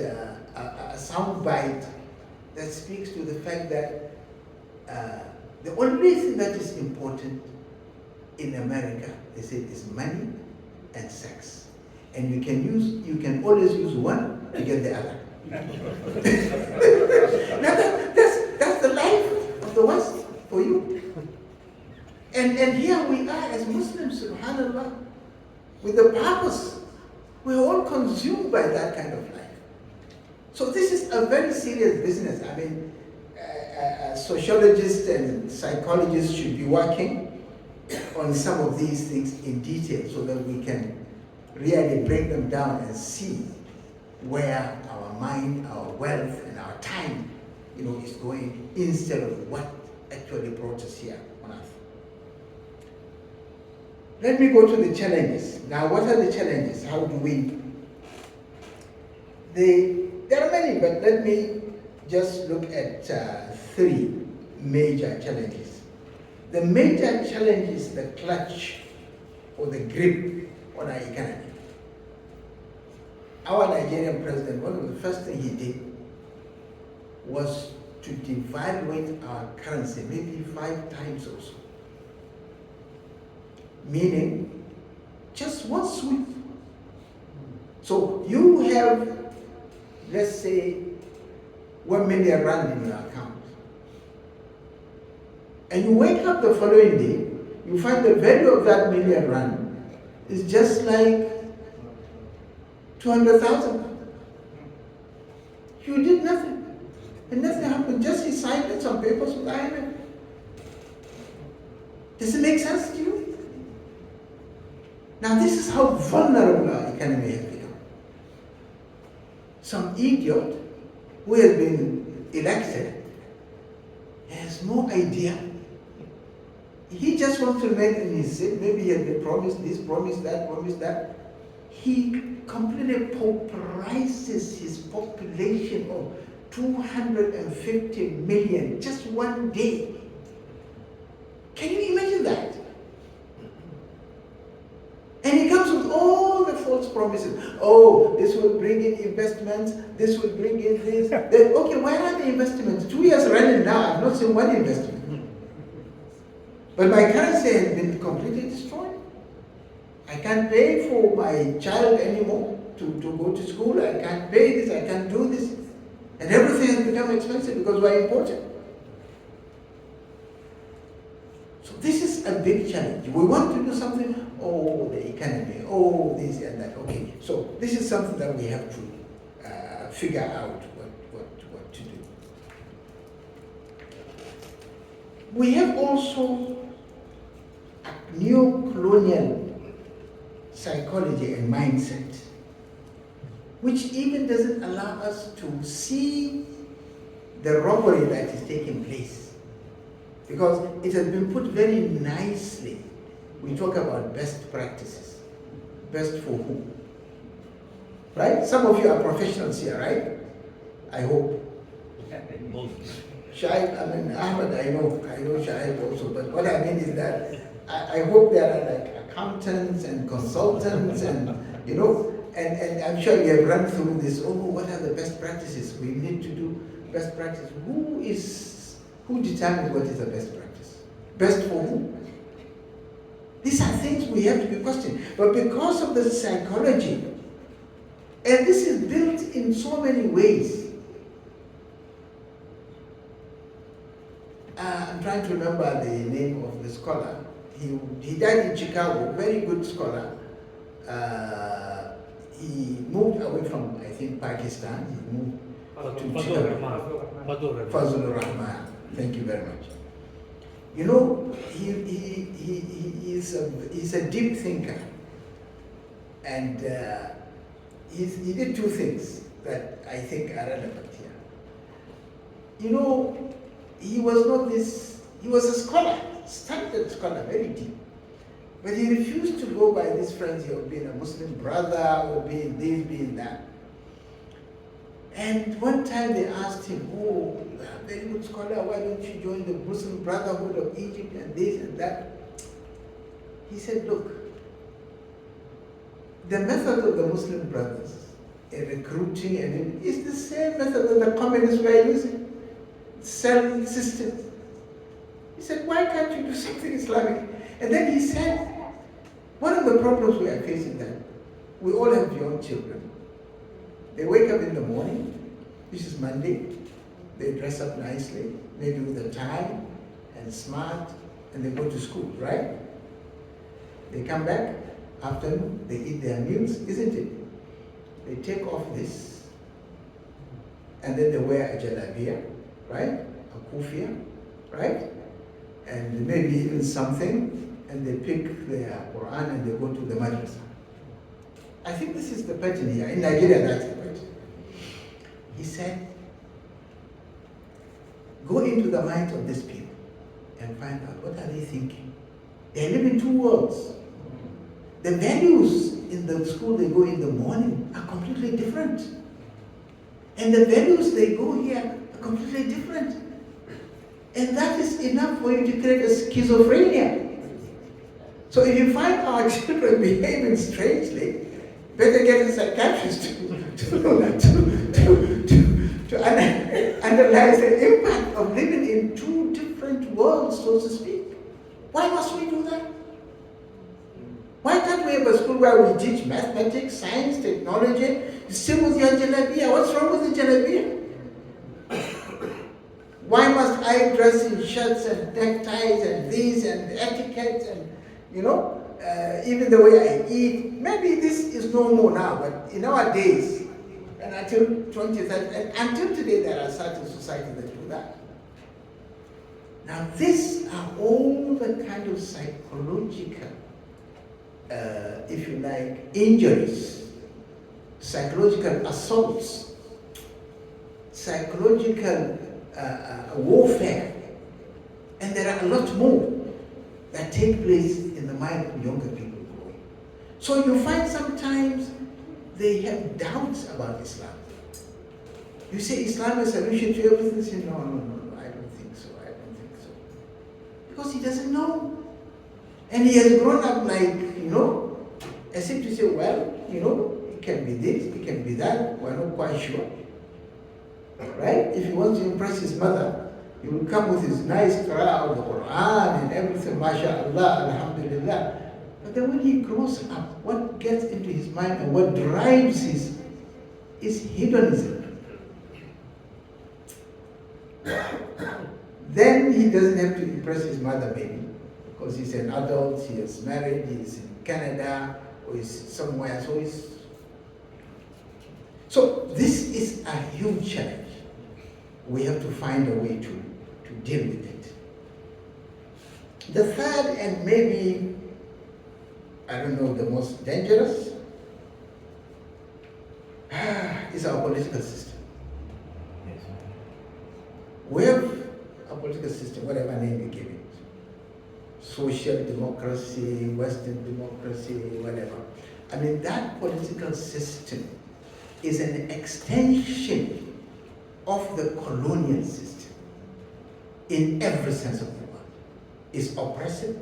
a sound bite that speaks to the fact that the only thing that is important in America, they said, is money and sex. And you can always use one to get the other. Now that's the life of the West for you. And here we are as Muslims, subhanAllah, with the purpose. We're all consumed by that kind of life. So this is a very serious business. I mean, sociologists and psychologists should be working on some of these things in detail so that we can really break them down and see where our mind, our wealth, and our time, is going instead of what actually brought us here on earth. Let me go to the challenges. Now, what are the challenges? How do we? There are many, but let me just look at three major challenges. The major challenge is the clutch or the grip on our economy. Our Nigerian president, one of the first things he did was to devaluate our currency maybe 5 times or so. Meaning, just one sweep. So you have, let's say, 1 million rand in your account. And you wake up the following day, you find the value of that million rand is just like 200,000. You did nothing. And nothing happened. Just he signed some papers with IMF. Does it make sense to you? Now this is how vulnerable our economy has become. Some idiot who has been elected has no idea. He just wants to remain in his seat. Maybe he has been promised this, promised that, promised that. He completely pauperizes his population of 250 million just one day. Can you imagine that? And he comes with all the false promises. Oh, this will bring in investments, this will bring in this. Then, okay, where are the investments? 2 years running now, I've not seen one investment. But my currency has been completely destroyed. I can't pay for my child anymore to go to school. I can't pay this, I can't do this. And everything has become expensive because we're importing. So this is a big challenge. We want to do something, oh, the economy, oh, this and that. Okay, so this is something that we have to figure out what to do. We have also a neo-colonial psychology and mindset, which even doesn't allow us to see the robbery that is taking place. Because it has been put very nicely. We talk about best practices. Best for who? Right? Some of you are professionals here, right? I hope. Shaib, I mean, Ahmed, I know Shaib also, but what I mean is that I hope there are like accountants and consultants and, and I'm sure you have run through this. Oh, what are the best practices? We need to do best practice. Who determines what is the best practice? Best for who? These are things we have to be questioning. But because of the psychology, and this is built in so many ways. I'm trying to remember the name of the scholar. He died in Chicago, very good scholar. He moved away from, I think, Pakistan. He moved to Chicago. Fazlur Rahman. Thank you very much. He's a deep thinker. And he did two things that I think are relevant here. He was a scholar, standard scholar, very deep. But he refused to go by this frenzy of being a Muslim brother or being this, being that. And one time they asked him, oh, very good scholar, why don't you join the Muslim Brotherhood of Egypt and this and that? He said, look, the method of the Muslim brothers in recruiting and is the same method that the communists were using, cell system. He said, why can't you do something Islamic? And then he said, one of the problems we are facing that we all have young children. They wake up in the morning, this is Monday, they dress up nicely, maybe with a tie and smart, and they go to school, right? They come back, afternoon, they eat their meals, isn't it? They take off this, and then they wear a jalabia, right? A kufia, right? And maybe even something, and they pick their Quran and they go to the madrasa. I think this is the pattern here. In Nigeria, that's the pattern. He said, go into the minds of these people and find out what are they thinking. They live in two worlds. The values in the school they go in the morning are completely different. And the values they go here are completely different. And that is enough for you to create a schizophrenia. So if you find our children behaving strangely, better get a psychiatrist to analyze the impact of living in two different worlds, so to speak. Why must we do that? Why can't we have a school where we teach mathematics, science, technology, still with your jalabia? What's wrong with the jalabia? Why must I dress in shirts and neckties and these and etiquette and, even the way I eat? Maybe this is no more now, but in our days, and until 2030, and until today, there are certain societies that do that. Now, these are all the kind of psychological, if you like, injuries, psychological assaults, psychological warfare, and there are a lot more that take place in the mind of younger people growing. So you find sometimes they have doubts about Islam. You say Islam is a solution to everything. They say, no, I don't think so. Because he doesn't know. And he has grown up like, as if to say, well, it can be this, it can be that, we're not quite sure. Right? If he wants to impress his mother, he will come with his nice qira'ah of the Quran and everything, mashallah, alhamdulillah. But then when he grows up, what gets into his mind and what drives his is hedonism. Then he doesn't have to impress his mother maybe, because he's an adult, he is married, he's in Canada, or he's somewhere, so this is a huge challenge. We have to find a way to deal with it. The third, and maybe, I don't know, the most dangerous, is our political system. We have a political system, whatever name you give it. Social democracy, Western democracy, whatever. I mean, that political system is an extension of the colonial system. in every sense of the word. It's oppressive.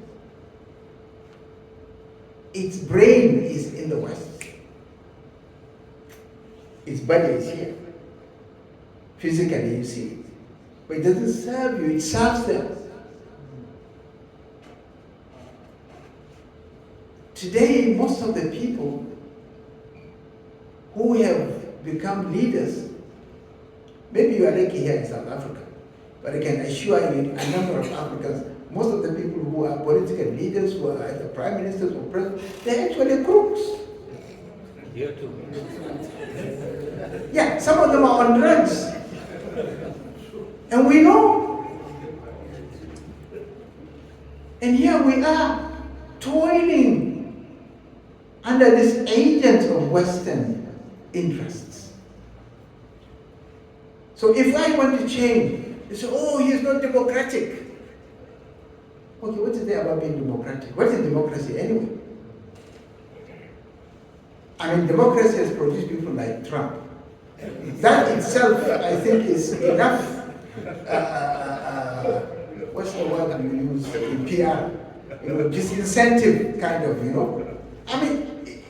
Its brain is in the West. Its body is here. Physically, you see it. But it doesn't serve you, it serves them. Today, most of the people who have become leaders, maybe you are lucky here in South Africa, but I can assure you, a number of Africans, most of the people who are political leaders, who are either prime ministers or presidents, they're actually crooks. Here too. Yeah, some of them are on drugs. And we know. And here we are, toiling under this agent of Western interests. So if I want to change, they say, oh, he's not democratic. Okay, what is there about being democratic? What is democracy anyway? I mean, democracy has produced people like Trump. That itself, I think, is enough. What's the word you use in PR? Disincentive, kind of, I mean,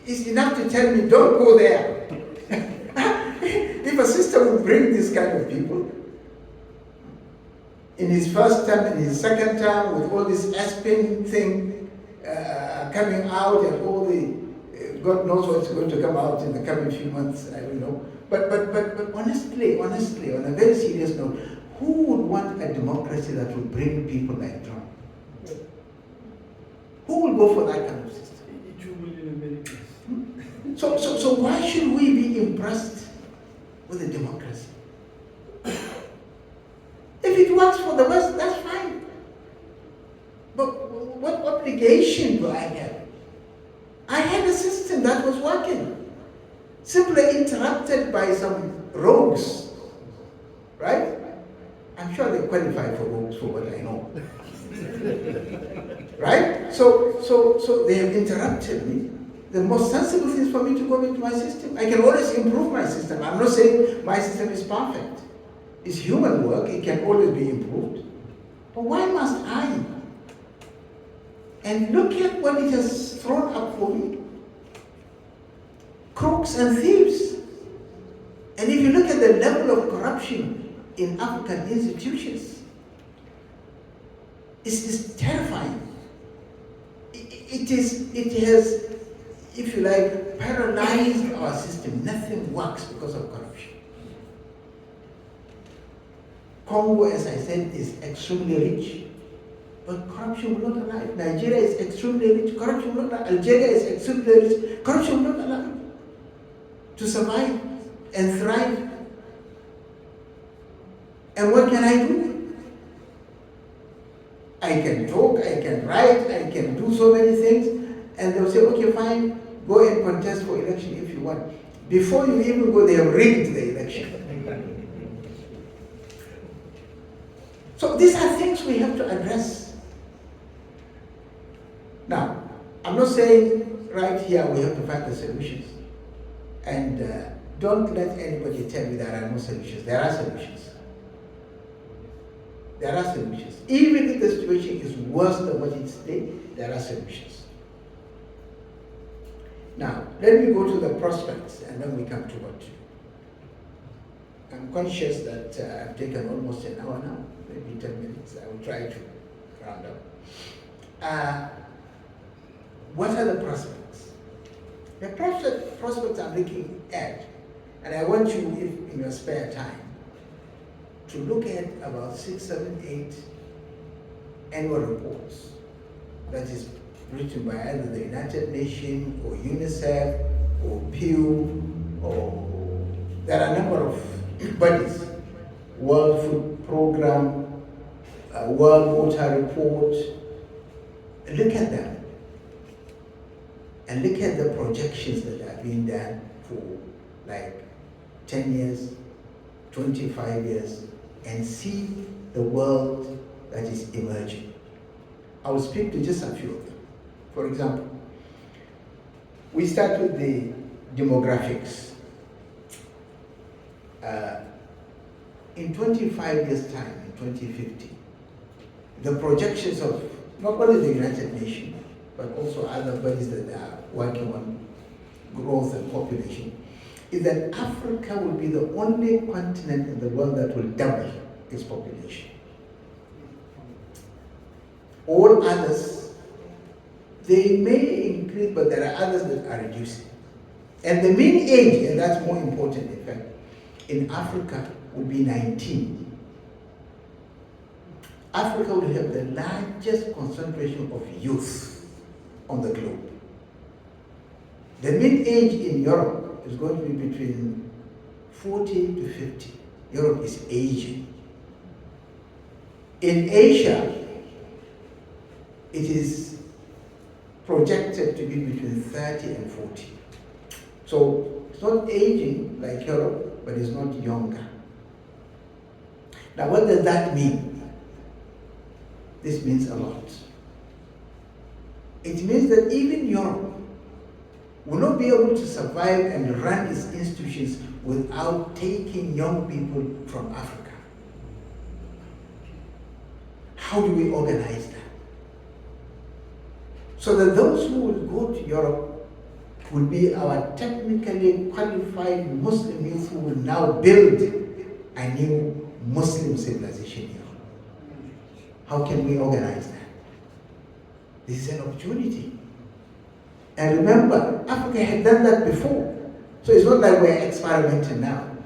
it's enough to tell me, don't go there. If a system would bring this kind of people, in his first term, in his second term, with all this Aspen thing coming out and all the, God knows what's going to come out in the coming few months, I don't know. But honestly, on a very serious note, who would want a democracy that would bring people like Trump? Who will go for that kind of system? So why should we be impressed with a democracy? If it works for the West, that's fine. But what obligation do I have? I had a system that was working, simply interrupted by some rogues, right? I'm sure they qualify for rogues for what I know. Right? So they have interrupted me. The most sensible thing is for me to go back to my system. I can always improve my system. I'm not saying my system is perfect. It's human work, it can always be improved. But why must I? And look at what it has thrown up for me. Crooks and thieves. And if you look at the level of corruption in African institutions, it's terrifying. It has, if you like, paralyzed our system. Nothing works because of corruption. Congo, as I said, is extremely rich, but corruption will not allow it. Nigeria is extremely rich, corruption will not allow it. Algeria is extremely rich, corruption will not allow it to survive and thrive. And what can I do? I can talk, I can write, I can do so many things, and they'll say, okay, fine, go and contest for election if you want. Before you even go, they have rigged the election. So these are things we have to address. Now, I'm not saying right here we have to find the solutions. And don't let anybody tell you there are no solutions. There are solutions. There are solutions. Even if the situation is worse than what it is today, there are solutions. Now, let me go to the prospects and then we come to what to do. I'm conscious that I've taken almost an hour now, maybe 10 minutes. I will try to round up. What are the prospects? The prospects I'm looking at, and I want you, if in your spare time, to look at about 6, 7, 8 annual reports that is written by either the United Nations or UNICEF or Pew, or there are a number of bodies, World Food Program, World Water Report. Look at them and look at the projections that are being done for like 10 years, 25 years, and see the world that is emerging. I will speak to just a few of them. For example, we start with the demographics. In 25 years' time, in 2050, the projections of not only the United Nations, but also other bodies that are working on growth and population, is that Africa will be the only continent in the world that will double its population. All others, they may increase, but there are others that are reducing. And the mean age, and that's more important in fact, in Africa will be 19. Africa will have the largest concentration of youth on the globe. The mean age in Europe is going to be between 40 to 50. Europe is aging. In Asia, it is projected to be between 30 and 40. So it's not aging like Europe, but it's not younger. Now, what does that mean? This means a lot. It means that even Europe will not be able to survive and run its institutions without taking young people from Africa. How do we organize that? So that those who will go to Europe will be our technically qualified Muslim youth who will now build a new Muslim civilization here. How can we organize that? This is an opportunity. And remember, Africa had done that before. So it's not like we're experimenting now.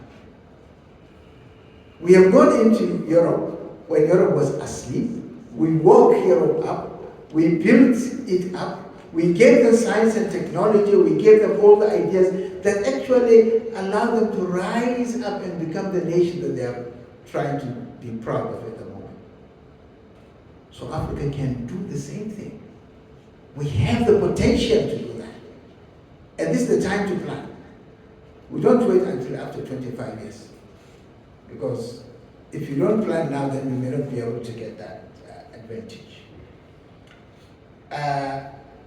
We have gone into Europe when Europe was asleep. We woke Europe up. We built it up. We gave them science and technology. We gave them all the ideas that actually allow them to rise up and become the nation that they are trying to be proud of at the moment. So Africa can do the same thing. We have the potential to do that. And this is the time to plan. We don't wait until after 25 years. Because if you don't plan now, then you may not be able to get that advantage.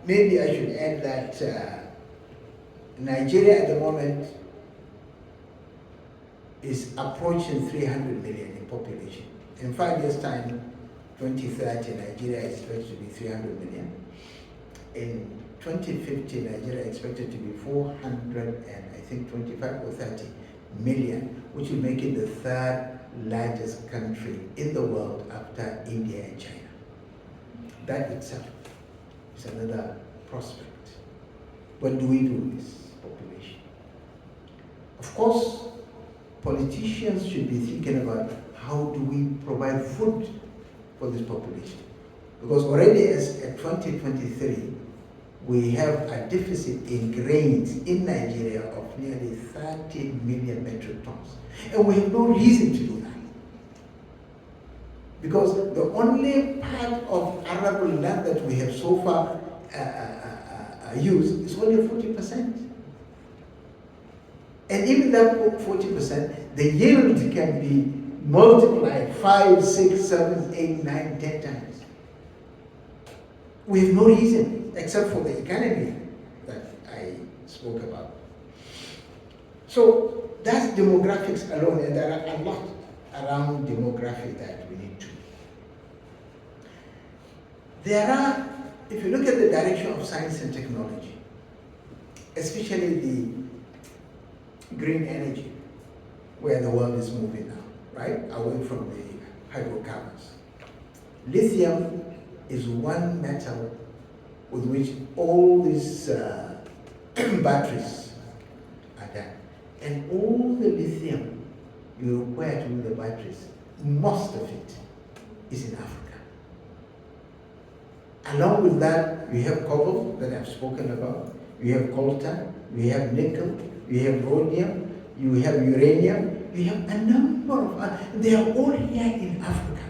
Maybe I should add that Nigeria at the moment is approaching 300 million in population. In 5 years' time, 2030, Nigeria is expected to be 300 million. In 2050, Nigeria is expected to be 425 or 30 million, which will make it the third largest country in the world after India and China. That itself is another prospect. What do we do with this population? Of course, politicians should be thinking about how do we provide food for this population. Because already as at 2023, we have a deficit in grains in Nigeria of nearly 30 million metric tons. And we have no reason to do that. Because the only part of arable land that we have so far used is only 40%. And even that 40%, the yield can be multiplied 5, 6, 7, 8, 9, 10 times. We have no reason, except for the economy that I spoke about. So that's demographics alone, and there are a lot around demography that we need to. There are, if you look at the direction of science and technology, especially the green energy, where the world is moving now, right? Away from the hydrocarbons. Lithium is one metal with which all these batteries are done. And all the lithium you require to do the batteries, most of it is in Africa. Along with that, we have cobalt that I've spoken about, we have coltan, we have nickel, we have rhodium, you have uranium, we have a number of, they are all here in Africa.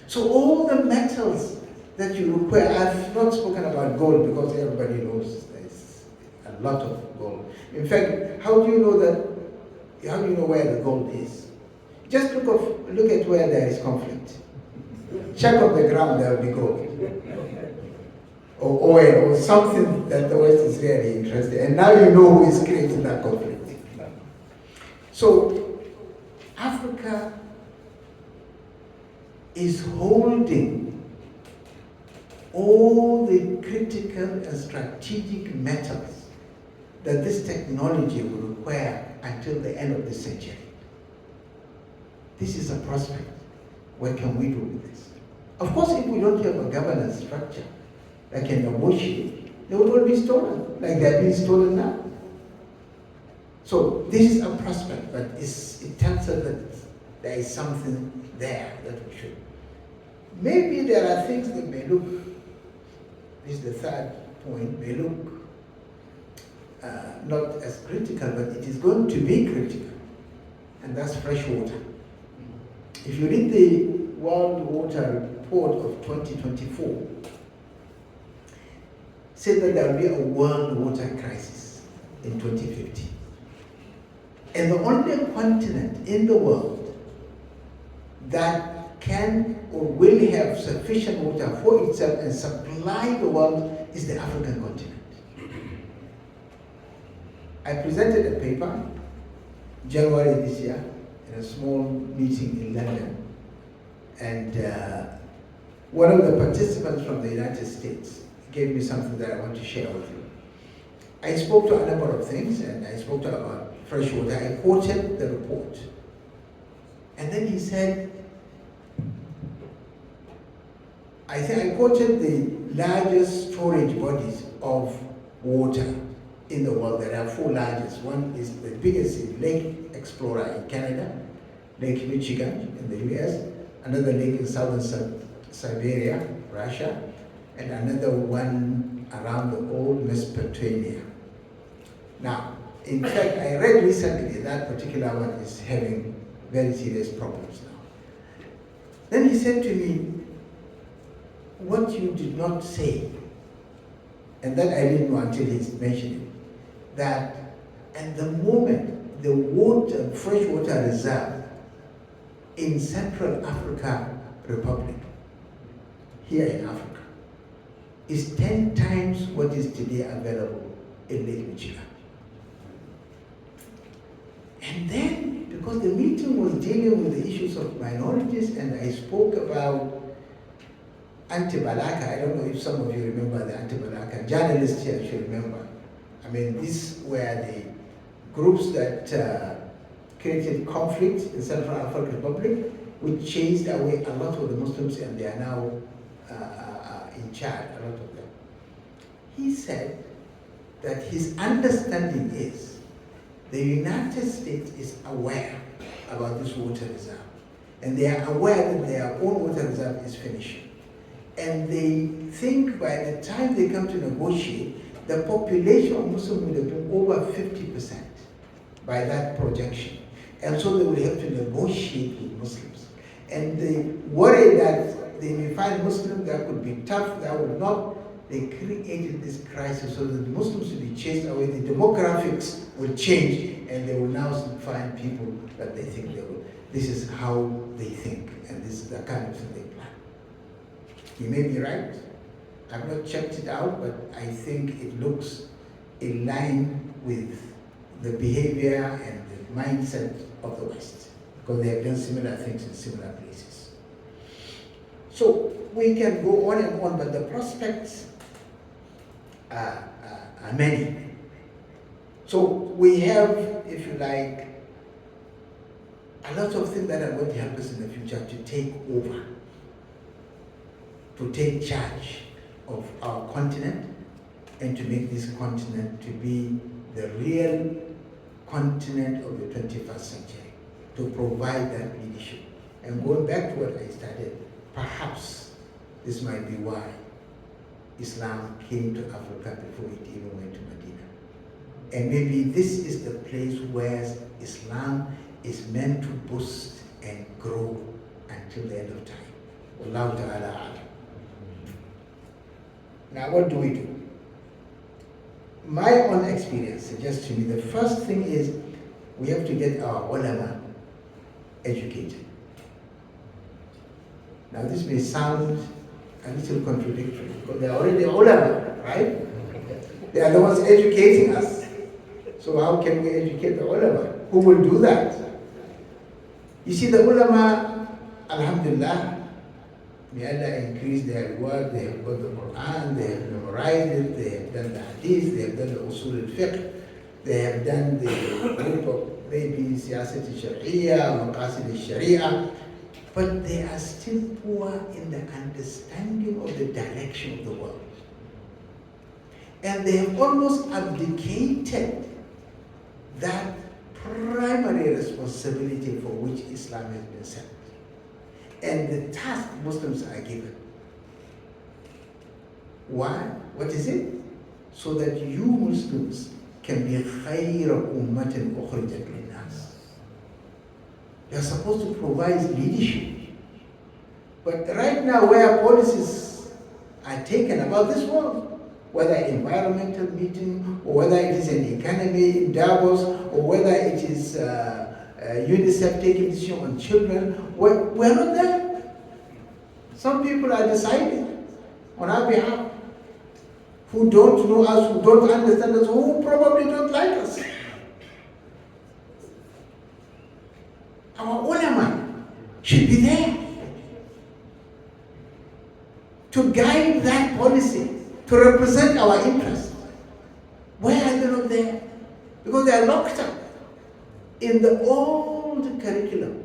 So all the metals that you require, I've not spoken about gold because everybody knows there's a lot of gold. In fact, how do you know where the gold is? Just look at where there is conflict. Check on the ground, there will be gold. Or oil, or something that the West is really interested in. And now you know who is creating that conflict. So, Africa is holding all the critical and strategic metals that this technology will require until the end of the century. This is a prospect. What can we do with this? Of course, if we don't have a governance structure that can negotiate, they will all be stolen, like they're being stolen now. So this is a prospect, but it tells us that there is something there that we should. Maybe there are things that may look, this is the third point, may look not as critical, but it is going to be critical, and that's fresh water. If you read the World Water Report of 2024, said that there will be a world water crisis in 2050. And the only continent in the world that can or will have sufficient water for itself and supply the world is the African continent. I presented a paper January this year in a small meeting in London, and one of the participants from the United States gave me something that I want to share with you. I spoke to a number of things, and I spoke to about fresh water. I quoted the report, and then he said, I think I quoted the largest storage bodies of water in the world. There are four largest. One is the biggest is Lake Explorer in Canada, Lake Michigan in the US, another lake in southern Siberia, Russia, and another one around the old Mesopotamia. Now, in fact, I read recently that particular one is having very serious problems now. Then he said to me, what you did not say, and that I didn't know until he mentioned it, that at the moment the water, freshwater reserve in Central Africa Republic, here in Africa, is 10 times what is today available in Lake Michigan. And then, because the meeting was dealing with the issues of minorities, and I spoke about anti-Balaka. I don't know if some of you remember the anti-Balaka. Journalists here should remember. I mean, these were the groups that created conflict in Central African Republic, which chased away a lot of the Muslims, and they are now in charge, a lot of them. He said that his understanding is the United States is aware about this water reserve, and they are aware that their own water reserve is finishing. And they think by the time they come to negotiate, the population of Muslims will have been over 50% by that projection. And so they will have to negotiate with Muslims. And they worry that they may find Muslims that could be tough, that would not. They created this crisis so that the Muslims will be chased away, the demographics will change, and they will now find people that they think they will. This is how they think, and this is the kind of thing they plan. He may be right. I've not checked it out, but I think it looks in line with the behavior and the mindset of the West, because they have done similar things in similar places. So we can go on and on, but the prospects are many. So we have, if you like, a lot of things that are going to help us in the future to take over, to take charge of our continent, and to make this continent to be the real continent of the 21st century, to provide that leadership. And going back to what I started, perhaps this might be why Islam came to Africa before it even went to Medina. And maybe this is the place where Islam is meant to boost and grow until the end of time. Wallahu ta'ala a'lam. Now, what do we do? My own experience suggests to me the first thing is we have to get our ulama educated. Now, this may sound a little contradictory, because they are already ulama, right? They are the ones educating us. So how can we educate the ulama? Who will do that? You see, the ulama, alhamdulillah, May Allah increase their reward. They have got the Quran, they have memorized it, they have done the hadith, they have done the usul al-fiqh, they have done the group of maybe siyasat al-sharia, maqasid al-sharia, but they are still poor in the understanding of the direction of the world. And they have almost abdicated that primary responsibility for which Islam has been sent. And the task Muslims are given. Why? What is it? So that you Muslims can be khayra ummatin ukhrijat linnas. You are supposed to provide leadership. But right now, where policies are taken about this world, whether environmental meeting, or whether it is an economy in Davos, or whether it is UNICEF taking decision on children, we're not there. Some people are deciding on our behalf, who don't know us, who don't understand us, who probably don't like us. Our ulama should be there to guide that policy, to represent our interests. Why are they not there? Because they are locked up in the old curriculum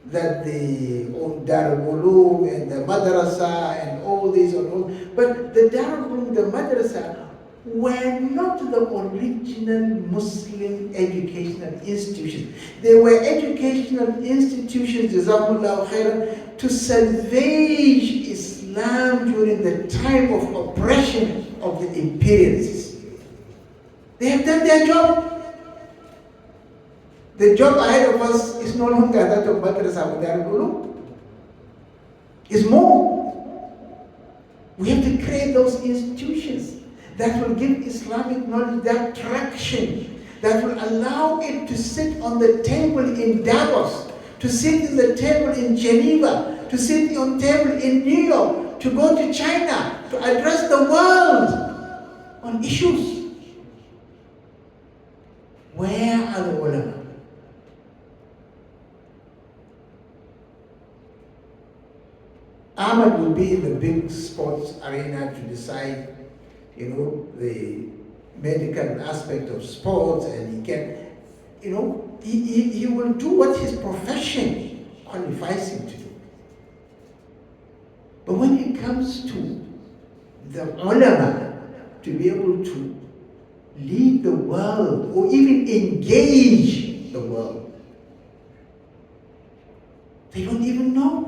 that the Darul Ulum and the Madrasa and all these and all. But the Darul Ulum, the Madrasa, were not the original Muslim educational institutions. They were educational institutions, Jazakumullahu khairan, to salvage Islam during the time of oppression of the imperialists. They have done their job. The job ahead of us is no longer that of Madrasa with Darul Ulum. It's more. We have to create those institutions that will give Islamic knowledge that traction, that will allow it to sit on the table in Davos, to sit in the table in Geneva, to sit on the table in New York, to go to China, to address the world on issues. Where are the ulama? Ahmad will be in the big sports arena to decide, the medical aspect of sports, and he can, he will do what his profession qualifies him to do. But when it comes to the ulama to be able to lead the world or even engage the world, they don't even know.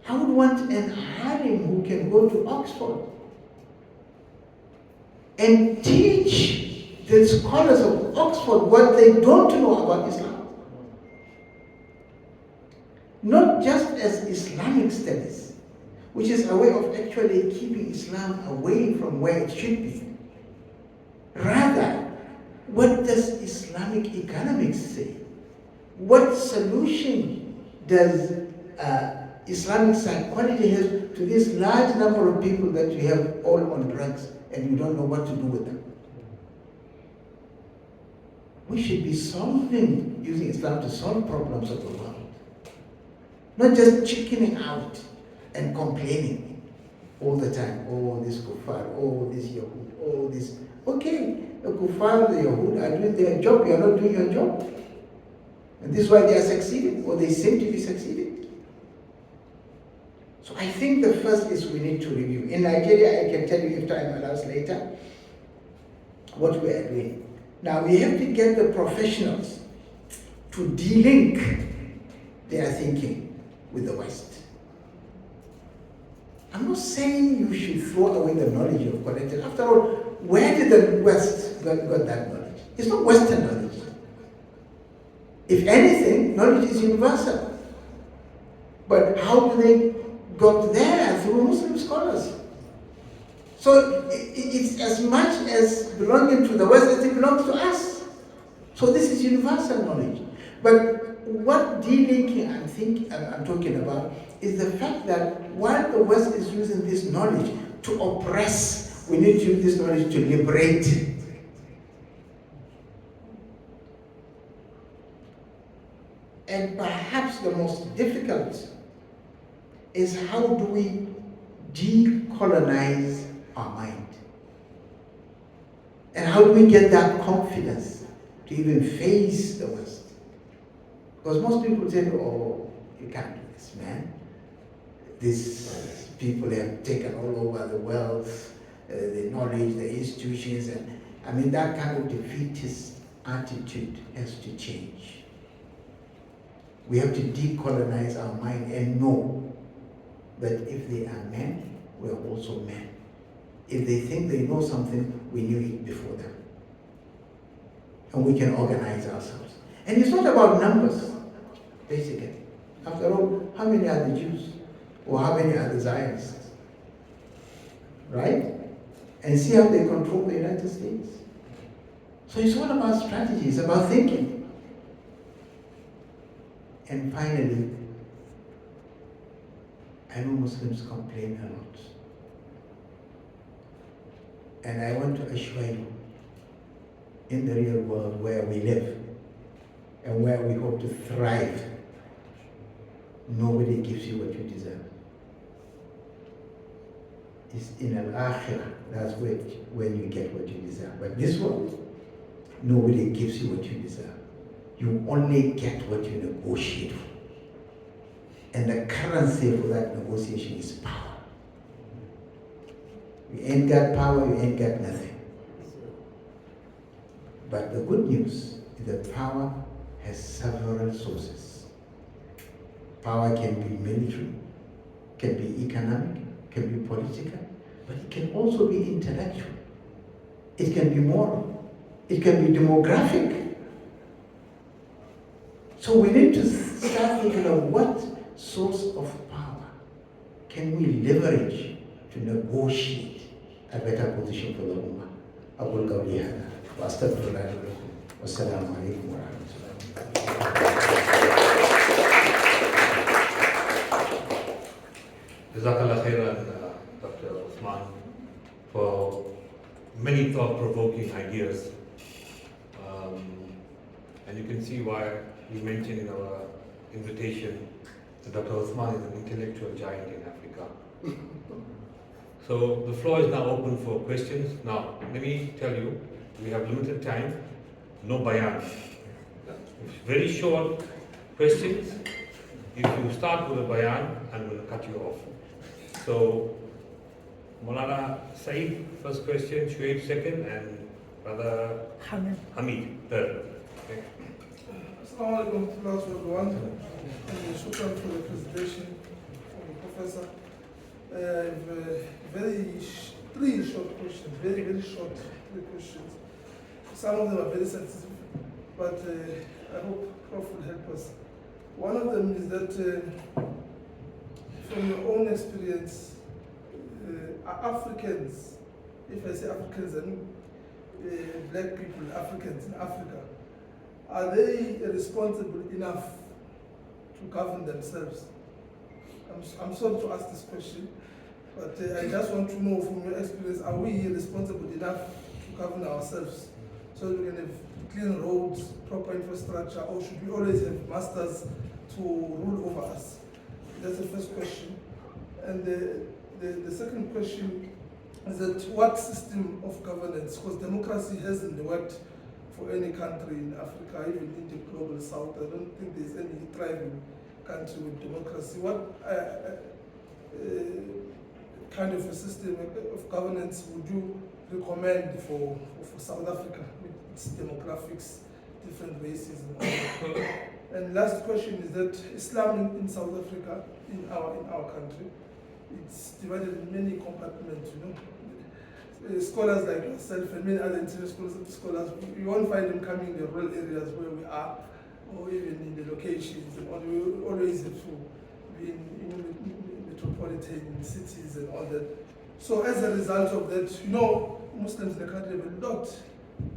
I would want an alim who can go to Oxford and teach the scholars of Oxford what they don't know about Islam. Not just as Islamic studies, which is a way of actually keeping Islam away from where it should be. Rather, what does Islamic economics say? What solution does Islamic psychology has to this large number of people that you have all on drugs and you don't know what to do with them? We should be using Islam to solve problems of the world. Not just chickening out and complaining all the time. Oh, this kuffar, oh, this Yahud, oh, this. Okay, the kuffar, the Yahud are doing their job, you are not doing your job. And this is why they are succeeding, or they seem to be succeeding. So I think the first is we need to review. In Nigeria, I can tell you if time allows later, what we are doing. Now we have to get the professionals to de-link their thinking with the West. I'm not saying you should throw away the knowledge you've collected. After all, where did the West got that knowledge? It's not Western knowledge. If anything, knowledge is universal. But how do they got there? Through Muslim scholars. So it's as much as belonging to the West as it belongs to us. So this is universal knowledge. But what de-linking I'm talking about is the fact that while the West is using this knowledge to oppress, we need to use this knowledge to liberate. And perhaps the most difficult is how do we decolonize our mind? And how do we get that confidence to even face the West? Because most people say, oh, you can't do this, man. These people have taken all over the world, the knowledge, the institutions, and I mean, that kind of defeatist attitude has to change. We have to decolonize our mind and know that if they are men, we are also men. If they think they know something, we knew it before them. And we can organize ourselves. And it's not about numbers, basically. After all, how many are the Jews? Or how many are the Zionists? Right? And see how they control the United States. So it's all about strategy, it's about thinking. And finally, I know Muslims complain a lot. And I want to assure you, in the real world where we live and where we hope to thrive, nobody gives you what you deserve. It's in al-akhirah, that's when you get what you deserve. But this world, nobody gives you what you deserve. You only get what you negotiate for. And the currency for that negotiation is power. You ain't got power, you ain't got nothing. But the good news is that power has several sources. Power can be military, can be economic, can be political, but it can also be intellectual. It can be moral. It can be demographic. So we need to start thinking of what source of power can we leverage to negotiate a better position for the Ummah. أقول قولي هذا وأستغفر الله لي ولكم والسلام عليكم ورحمة الله. Jazakallah khairan, Dr. Usman, for many thought-provoking ideas. And you can see why we mentioned in our invitation that Dr. Usman is an intellectual giant in Africa. So the floor is now open for questions. Now, let me tell you, we have limited time, no bayan. Very short questions. If you start with a bayan, I'm going to cut you off. So, Maulana Saeed, first question, Shuaib second, and Brother Hamid third. Okay. Assalamu alaikum everyone. And shukran for the presentation from the professor. Three short questions, very short three questions. Some of them are very sensitive, but I hope Prof will help us. One of them is that from your own experience, Africans, if I say Africans, I mean black people, Africans in Africa, are they responsible enough to govern themselves? I'm sorry to ask this question, but I just want to know from your experience, are we responsible enough to govern ourselves so that we can have clean roads, proper infrastructure, or should we always have masters to rule over us? That's the first question. And the second question is that what system of governance, because democracy hasn't worked for any country in Africa, even in the global south. I don't think there's any thriving country with democracy. What kind of a system of governance would you recommend for South Africa with its demographics, different races and all that? And last question is that Islam in South Africa, in our country, it's divided in many compartments, you know. Scholars like yourself and many other international scholars, you won't find them coming in the rural areas where we are, or even in the locations, and we always have to be in metropolitan cities and all that. So as a result of that, you know, Muslims in the country have a lot,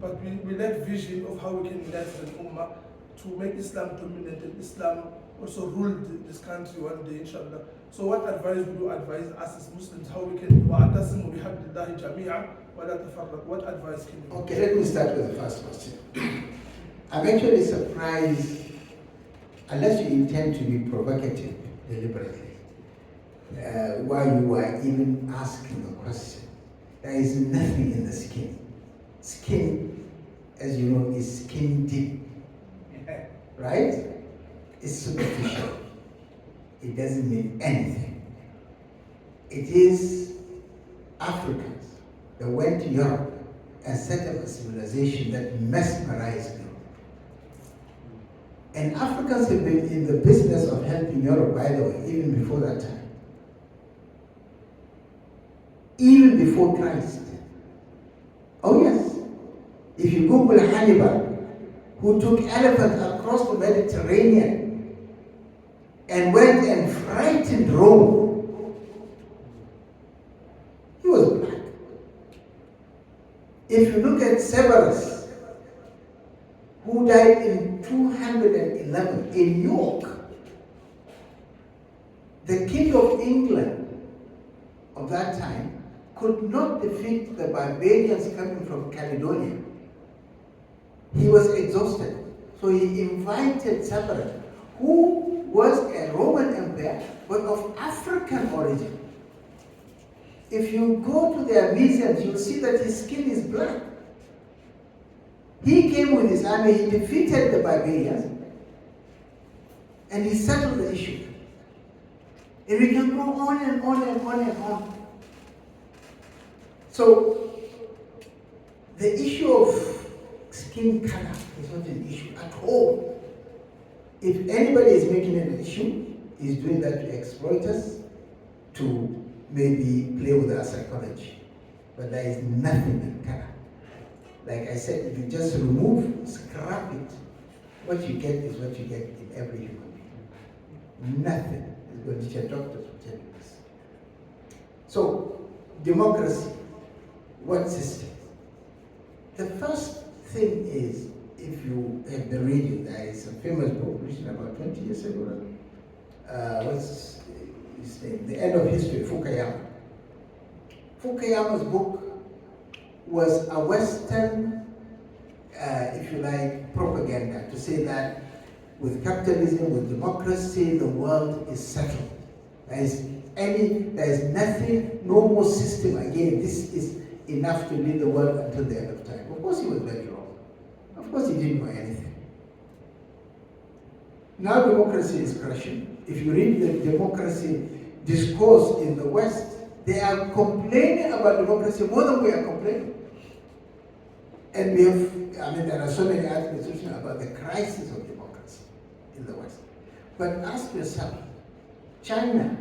but we lack vision of how we can unite as an ummah to make Islam dominant and Islam also rule this country one day, inshallah. So what advice would you advise us as Muslims, how we can, what advice can you? Okay, let me start with the first question. I'm actually surprised, unless you intend to be provocative deliberately, while you were even asking the question. There is nothing in the skin. Skin, as you know, is skin deep. Right? It's superficial. It doesn't mean anything. It is Africans that went to Europe and set up a civilization that mesmerized them. And Africans have been in the business of helping Europe, by the way, even before that time. Even before Christ. Oh yes. If you Google Hannibal, who took elephants across the Mediterranean and went and frightened Rome, he was black. If you look at Severus, who died in 211 in York, the King of England of that time could not defeat the barbarians coming from Caledonia. He was exhausted. So he invited Severus, who was a Roman emperor, but of African origin. If you go to their museums, you'll see that his skin is black. He came with his army, he defeated the barbarians, and he settled the issue. And we can go on and on and on and on. So, the issue of skin color is not an issue at all. If anybody is making it an issue, he's doing that to exploit us, to maybe play with our psychology. But there is nothing in color. Like I said, if you just remove, scrap it, what you get is what you get in every human being. Nothing is going to change. Doctors will tell you this. So, democracy, what system? The first thing is, if you have been reading, there is a famous book written about 20 years ago. What's his name? The End of History, Fukuyama. Fukuyama's book was a Western, if you like, propaganda to say that with capitalism, with democracy, the world is settled. There is nothing, no more system again. This is enough to lead the world until the end of time. Of course he was very wrong. Of course he didn't know anything. Now democracy is crashing. If you read the democracy discourse in the West, they are complaining about democracy more than we are complaining. And we have, there are so many articles about the crisis of democracy in the West. But ask yourself, China,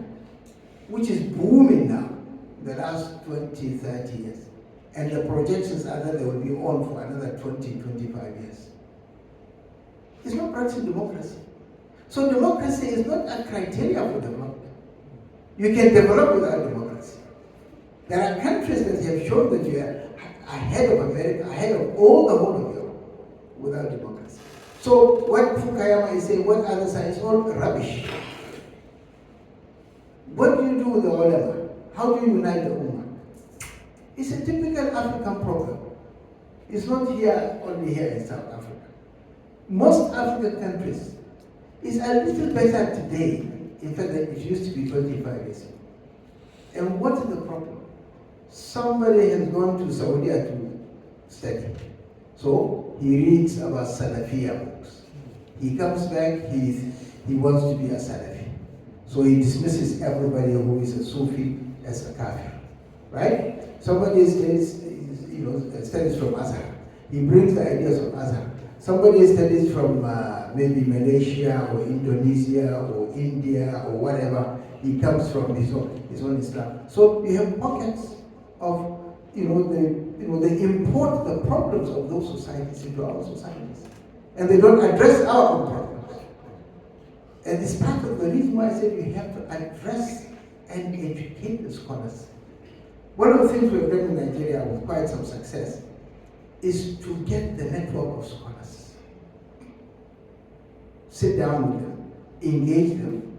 which is booming now in the last 20, 30 years, and the projections are that they will be on for another 20, 25 years. It's not practicing democracy. So democracy is not a criteria for development. You can develop without democracy. There are countries that have shown that you are ahead of America, ahead of all the whole of Europe, without democracy. So what Fukuyama is saying, what others are, is all rubbish. What do you do with the ulama? How do you unite the ummah? It's a typical African problem. It's not here, only here in South Africa. Most African countries is a little better today, in fact, than it used to be 25 years ago. And what is the problem? Somebody has gone to Saudi to study. So he reads about Salafiyah books. He comes back, he wants to be a Salafi. So he dismisses everybody who is a Sufi as a kafir. Right? Somebody studies from Azhar. He brings the ideas of Azhar. Somebody studies from maybe Malaysia or Indonesia or India or whatever. He comes from his own Islam. So we have pockets of they import the problems of those societies into our societies, and they don't address our own problems. And it's part of the reason why I said we have to address and educate the scholars. One of the things we've done in Nigeria with quite some success is to get the network of scholars. Sit down with them, engage them.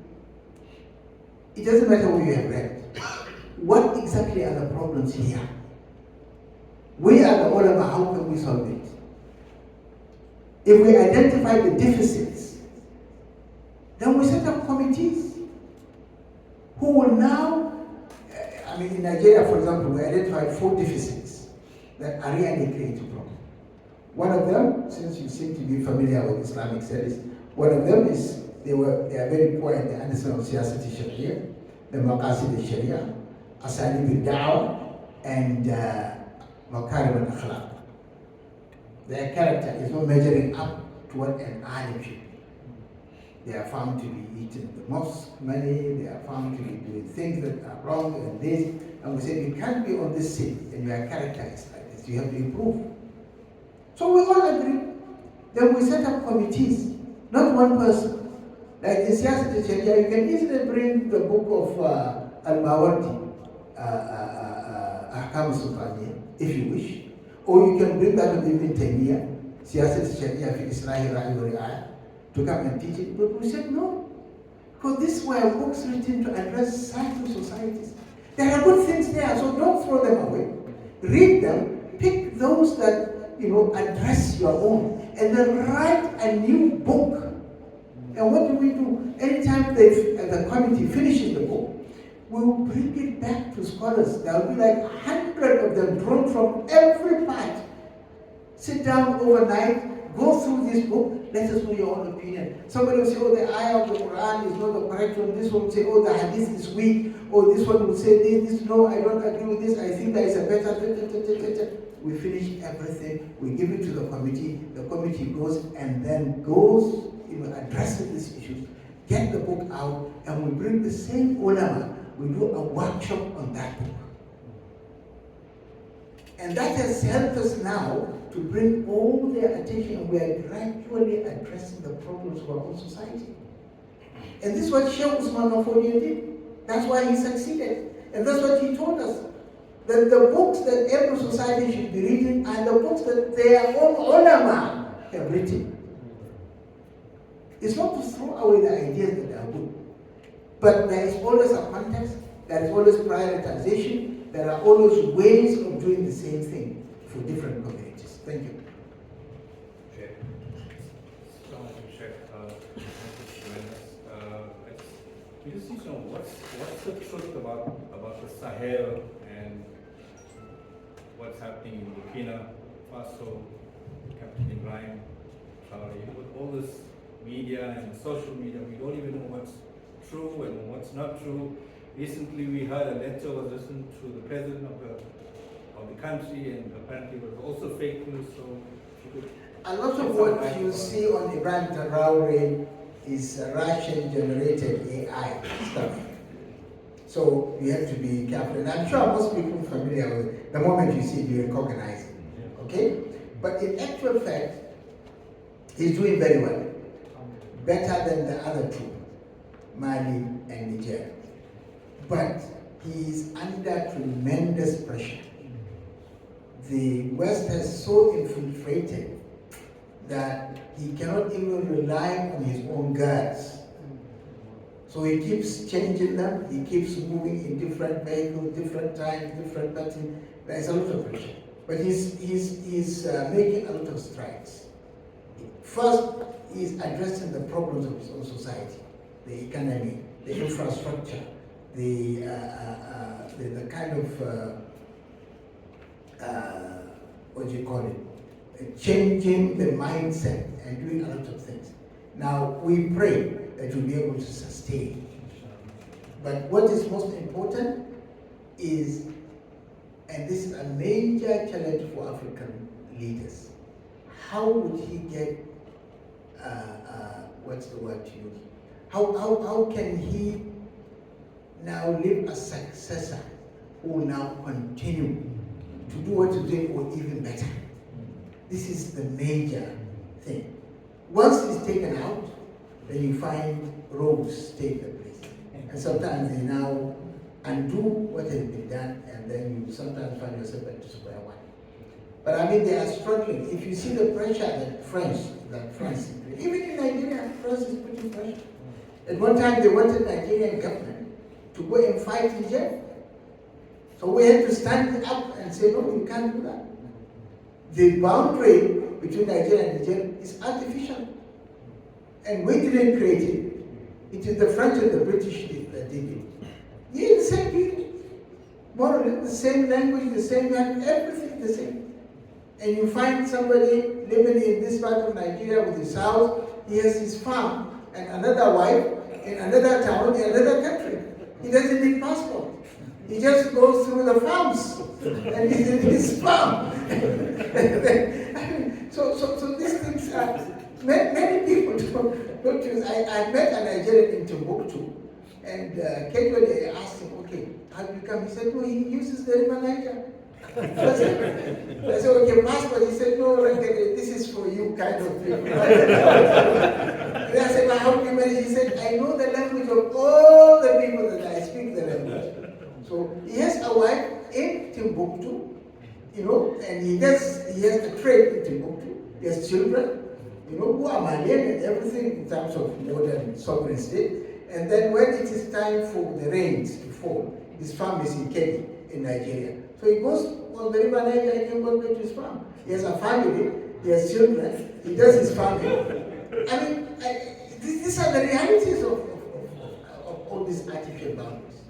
It doesn't matter what you have read. What exactly are the problems here? We are the ulama, how can we solve it? If we identify the deficits, then we set up committees who will now, in Nigeria, for example, we identified 4 deficits that are really a creative problem. One of them, since you seem to be familiar with Islamic studies, one of them is they are very poor in the understanding of Siyasat al-Sharia, the Maqasid al-Sharia, Asalib al-Da'wah, and Makarim al-Akhlaq. Their character is not measuring up to what an alim should be. They are found to be eating the mosque money, they are found to be doing things that are wrong and this, and we say you can't be on this seat and your character is like this, you have to improve. So we all agree. Then we set up committees, not one person. Like in Siyasat al-Sharia, you can easily bring the book of Al-Mawardi, Ahkam al-Sultaniyya, if you wish. Or you can bring that of Ibn Taymiyyah, Siyasat al-Sharia fi Islahi Ra'i wa Ri'ayah, to come and teach it. But we said no, because these were books written to address certain societies. There are good things there, so don't throw them away. Read them, pick those that address your own, and then write a new book. And what do we do? Anytime the committee finishes the book, we'll bring it back to scholars. There will be like 100 of them drawn from every part. Sit down overnight, go through this book, let us know your own opinion. Somebody will say, oh, the ayah of the Quran is not the correct one. This one will say, oh, the hadith is weak. Or this one will say, this, no, I don't agree with this. I think there is a better. We finish everything. We give it to the committee. The committee goes and then goes, addresses these issues, get the book out, and we bring the same ulama. We do a workshop on that book. And that has helped us now to bring all their attention, and we are gradually addressing the problems of our own society. And this is what Sheikh Usman did. That's why he succeeded. And that's what he told us. That the books that every society should be reading are the books that their own ulama have written. It's not to throw away the ideas that are good. But there is always a context, there is always prioritization, there are always ways of doing the same thing for different communities. Thank you. Sheikh. We just need to know what's the truth about the Sahel and what's happening in Burkina Faso, Captain Ibrahim Traore. With all this media and social media, we don't even know what's true and what's not true. Recently, we heard a lecture was listened to the president of the country, and apparently it was also fake news. So, if you could a lot of what you see on Ibrahim Traore is Russian-generated AI stuff. So you have to be careful. And I'm sure most people are familiar with it. The moment you see it, you recognize it. Okay? But in actual fact, he's doing very well. Better than the other two, Mali and Niger. But he is under tremendous pressure. The West has so infiltrated that he cannot even rely on his own guards. So he keeps changing them, he keeps moving in different vehicles, different times, different patterns. There is a lot of pressure. But he's making a lot of strides. First, he's addressing the problems of his own society, the economy, the infrastructure, the kind of, what do you call it? Changing the mindset and doing a lot of things. Now, we pray that you'll be able to sustain. But what is most important is, and this is a major challenge for African leaders, how would he get, what's the word to use? How can he now live a successor who will now continue to do what he's doing or even better? This is the major thing. Once he's taken out, then you find rogues take the place. And sometimes they now undo what has been done, and then you sometimes find yourself back to square one. But I mean, they are struggling. If you see the pressure that France is putting, even in Nigeria, France is putting pressure. At one time, they wanted Nigerian government to go and fight Niger. So we had to stand up and say, no, you can't do that. The boundary between Nigeria and Niger is artificial. And we didn't create it. It is the French and the British that did it. Yeah, the same people. More or less the same language, the same man, everything the same. And you find somebody living in this part of Nigeria with his house, he has his farm, and another wife in another town, in another country. He doesn't need passport. He just goes through the farms, and he's in his farm. So these things are, many people don't use. I met a Nigerian in Timbuktu, and casually I asked him, okay, how do you come? He said, no, he uses the river Niger. I said, okay, passport. He said, no, this is for you, kind of thing. And I said, well, how do you manage? He said, I know the language of all the people that I speak the language. So he has a wife in Timbuktu, and he has a trade in Timbuktu. He has children, who are Malian and everything in terms of modern sovereign state. And then when it is time for the rains to fall, his farm is in Kenya, in Nigeria. So he goes on the river Niger and he goes back to his farm. He has a family, he has children, he does his farming. I mean, these are the realities of all these artificial boundaries.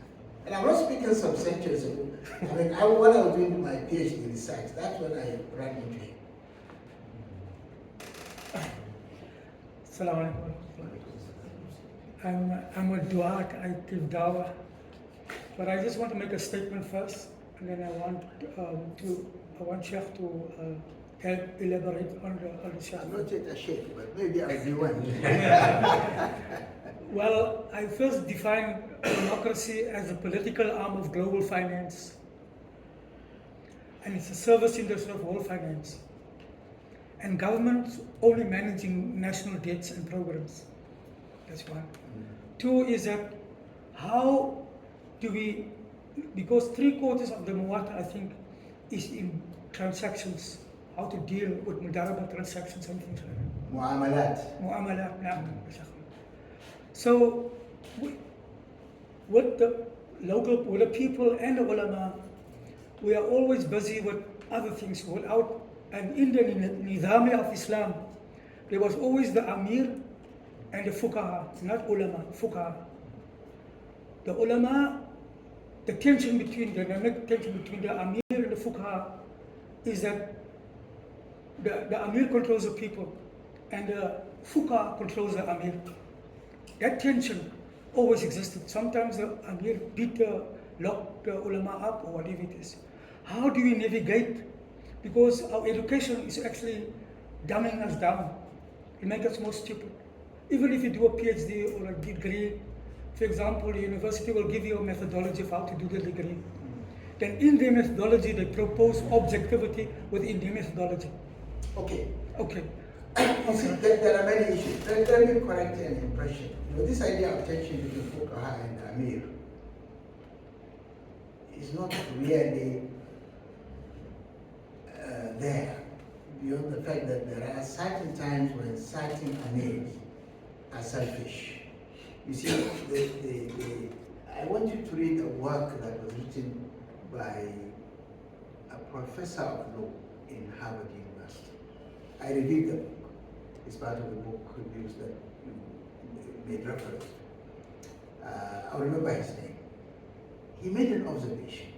And I'm not speaking some centuries ago. I mean, when I was doing my PhD research, that's when I ran into him. Assalamu alaikum. I'm a duat, I give dawah. But I just want to make a statement first, and then I want Sheikh to help elaborate on the Sheikh. I'm not yet a sheikh, but maybe I'll be one. Well, I first define democracy as a political arm of global finance, and it's a service industry of world finance, and governments only managing national debts and programs. That's one. Two is that how do we, because 3/4 of the muwata, I think, is in transactions, how to deal with mudaraba transactions and things like that. Mu'amalat, naam. So, with the people and the ulama, we are always busy with other things. Without an Indian nizami of Islam, there was always the Amir and the Fuqaha, not ulama, Fuqaha. The ulama, the dynamic tension between the Amir and the Fuqaha is that the Amir controls the people and the Fuqaha controls the Amir. That tension always existed. Sometimes the Amir locked the ulama up or whatever it is. How do we navigate? Because our education is actually dumbing us down. It makes us more stupid. Even if you do a PhD or a degree, for example, the university will give you a methodology of how to do the degree. Then in the methodology, they propose objectivity within the methodology. Okay. You see, there are many issues. Let me correct an impression. This idea of tension between Fuqaha and Amir is not really there, beyond the fact that there are certain times when certain Amirs are selfish. You see, I want you to read a work that was written by a professor of law in Harvard University. I reviewed the book. It's part of the book reviews that you made reference to. I remember his name. He made an observation.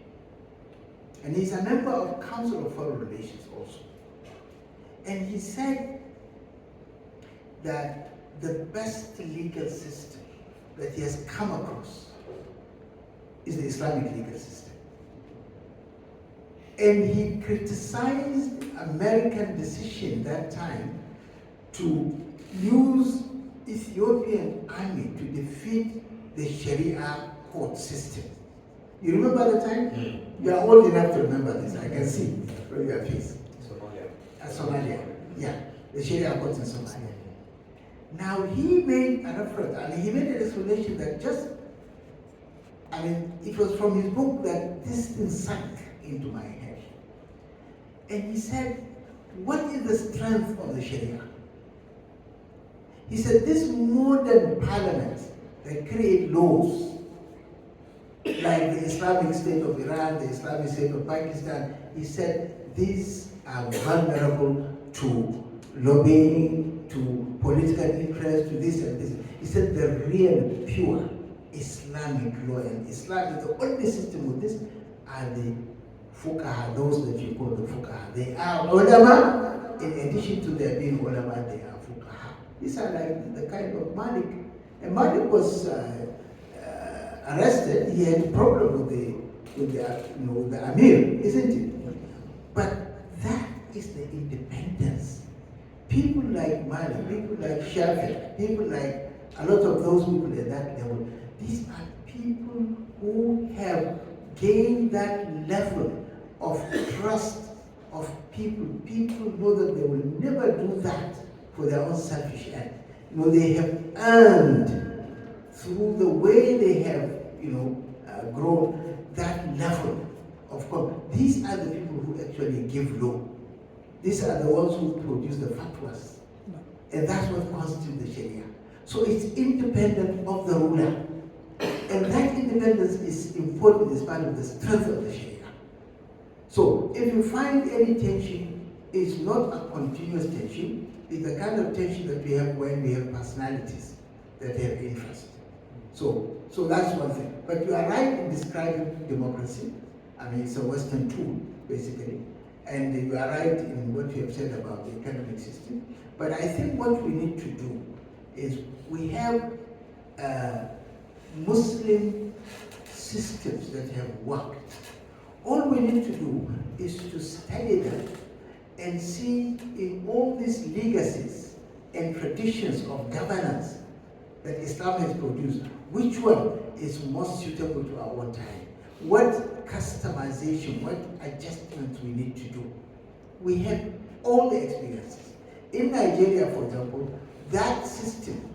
And he's a member of Council of Foreign Relations also. And he said that the best legal system that he has come across is the Islamic legal system. And he criticized American decision that time to use Ethiopian army to defeat the Sharia court system. You remember the time? You are old enough to remember this, I can see from your face. Somalia. Yeah, the Sharia court in Somalia. Now he made a reference, and he made an explanation that it was from his book that this thing sank into my head. And he said, what is the strength of the Sharia? He said, this modern parliament that create laws, like the Islamic State of Iran, the Islamic State of Pakistan, he said, these are vulnerable to lobbying, to political interest, to this and this. He said, the real, pure Islam Islamic law, and Islam is the only system with this, are the fuqaha, those that you call the fuqaha. They are ulama, in addition to their being ulama, they are fuqaha. These are like the kind of Malik. And Malik was arrested. He had a problem with the Amir, isn't it? But that is the independence. People like Malik, people like Shafi, people like a lot of those people at that level, these are people who have gained that level of trust of people. People know that they will never do that for their own selfish end. They have earned through the way they have, grown that level of God. These are the people who actually give law. These are the ones who produce the fatwas. And that's what constitutes the Sharia. So it's independent of the ruler. And that independence is important as part of the strength of the Sharia. So if you find any tension, it's not a continuous tension. It's the kind of tension that we have when we have personalities that have interest. So that's one thing. But you are right in describing democracy. I mean, it's a Western tool, basically. And you are right in what you have said about the economic system. But I think what we need to do is we have Muslim systems that have worked. All we need to do is to study them and see in all these legacies and traditions of governance that Islam has produced, which one is most suitable to our time? What customization, what adjustments we need to do? We have all the experiences. In Nigeria, for example, that system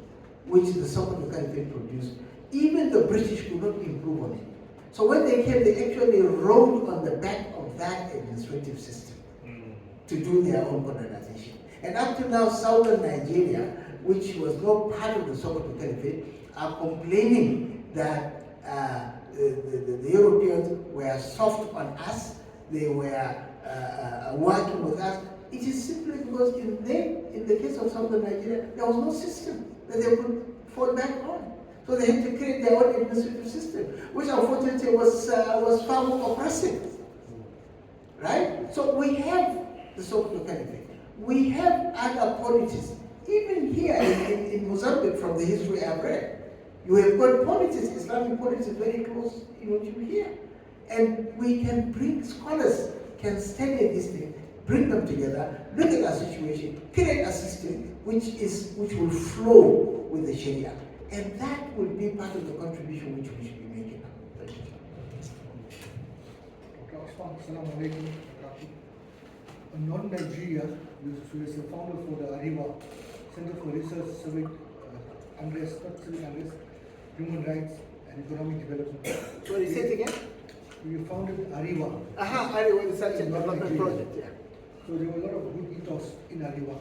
which the Sokoto Caliphate produced, even the British could not improve on it. So when they came, they actually rode on the back of that administrative system to do their own modernization. And up to now, southern Nigeria, which was not part of the Sokoto Caliphate, are complaining that the Europeans were soft on us, they were working with us. It is simply because in the case of southern Nigeria, there was no system that they could fall back on. So they had to create their own administrative system, which unfortunately was far more oppressive. Right? So we have the Sokoto Caliphate. We have other polities. Even here in Mozambique, from the history I've read, you have got politics, Islamic politics very close to here. And we can bring scholars, can study these things, bring them together, look at our situation, create a system which will flow with the Sharia. And that will be part of the contribution which we should be making. Thank you. Dr. Usman, Assalamu alaikum. A non-Nigeria, who is the founder for the Arriva Center for Research, Civic Unrest, Human Rights and Economic Development. Sorry, say it again? You founded Arriva. Arriva Research and Development Project, yeah. So there were a lot of good ethos in Arriva.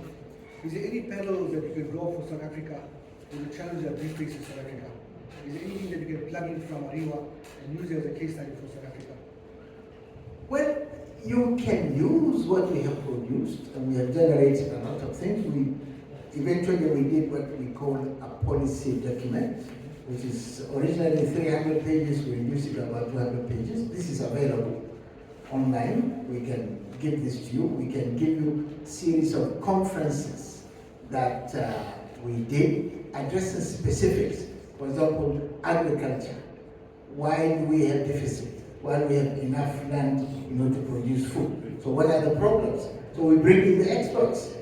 Is there any parallels that you can draw for South Africa with the challenge that we face in South Africa? Is there anything that you can plug in from Arriva and use it as a case study for South Africa? Well, you can use what we have produced, and we have generated a lot of things. Eventually we did what we call a policy document, which is originally 300 pages, we reduced it to about 200 pages. This is available online. We can give this to you. We can give you a series of conferences that we did addressing specifics. For example, agriculture. Why do we have deficit? Why do we have enough land to produce food? So what are the problems? So we bring in the experts.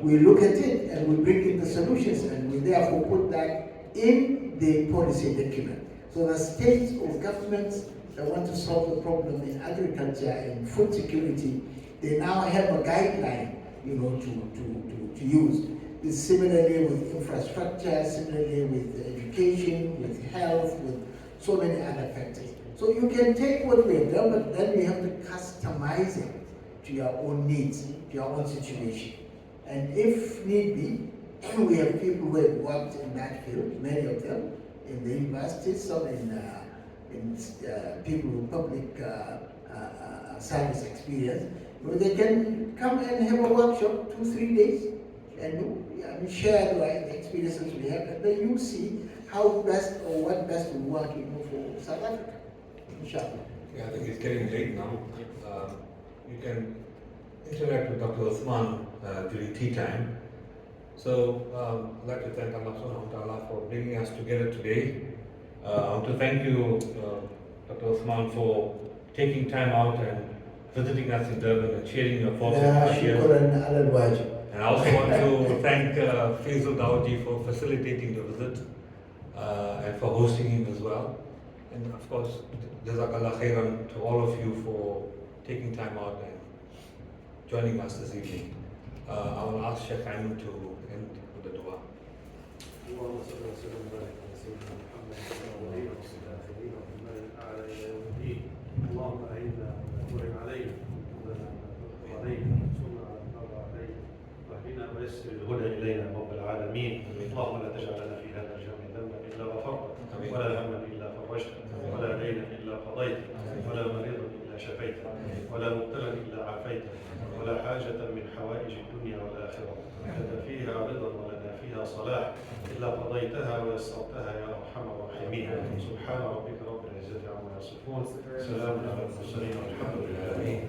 We look at it and we bring in the solutions, and we therefore put that in the policy document. So the states or governments that want to solve the problem in agriculture and food security, they now have a guideline, to use. It's similarly with infrastructure, similarly with education, with health, with so many other factors. So you can take what we have done, but then you have to customize it to your own needs, to your own situation. And if need be, we have people who have worked in that field, many of them in the universities, some in people with public service experience. They can come and have a workshop 2-3 days and share the experiences we have, and then you see how best or what best will work for South Africa. Inshallah. Yeah, I think it's getting late now. You can interact with Dr. Usman during tea time. So I'd like to thank Allah subhanahu wa ta'ala for bringing us together today. I want to thank you, Dr. Usman, for taking time out and visiting us in Durban and sharing your thoughts with us here. Shukran ala al-wajib. And I also want to thank Faisal Dawoodi for facilitating the visit and for hosting him as well. And of course, Jazakallah khairan to all of you for taking time out and joining us this evening. I will ask Sheikh Ayman to end with the dua. اللهم صل وسلم وبارك على سيدنا محمد وعلى اله وصحبه ومن اعلى الى يوم الدين. اللهم اعنا وتعن علينا وعلينا وانصرنا على من بغى علينا واهدنا ويسر الهدى الينا رب العالمين. اللهم لا تجعل لنا في هذا الجمع ذنبا الا غفرته ولا هما الا فرجته ولا دينا الا قضيته ولا مريضا الا شفيته ولا مبتلا الا عافيته ولا حاجة من حوائج الدنيا والآخرة لك فيها رضا ولنا فيها صلاح إلا قضيتها ويسرتها يا أرحم الراحمين. سبحان ربك رب العزة عما يصفون، سلام على المرسلين والحمد لله.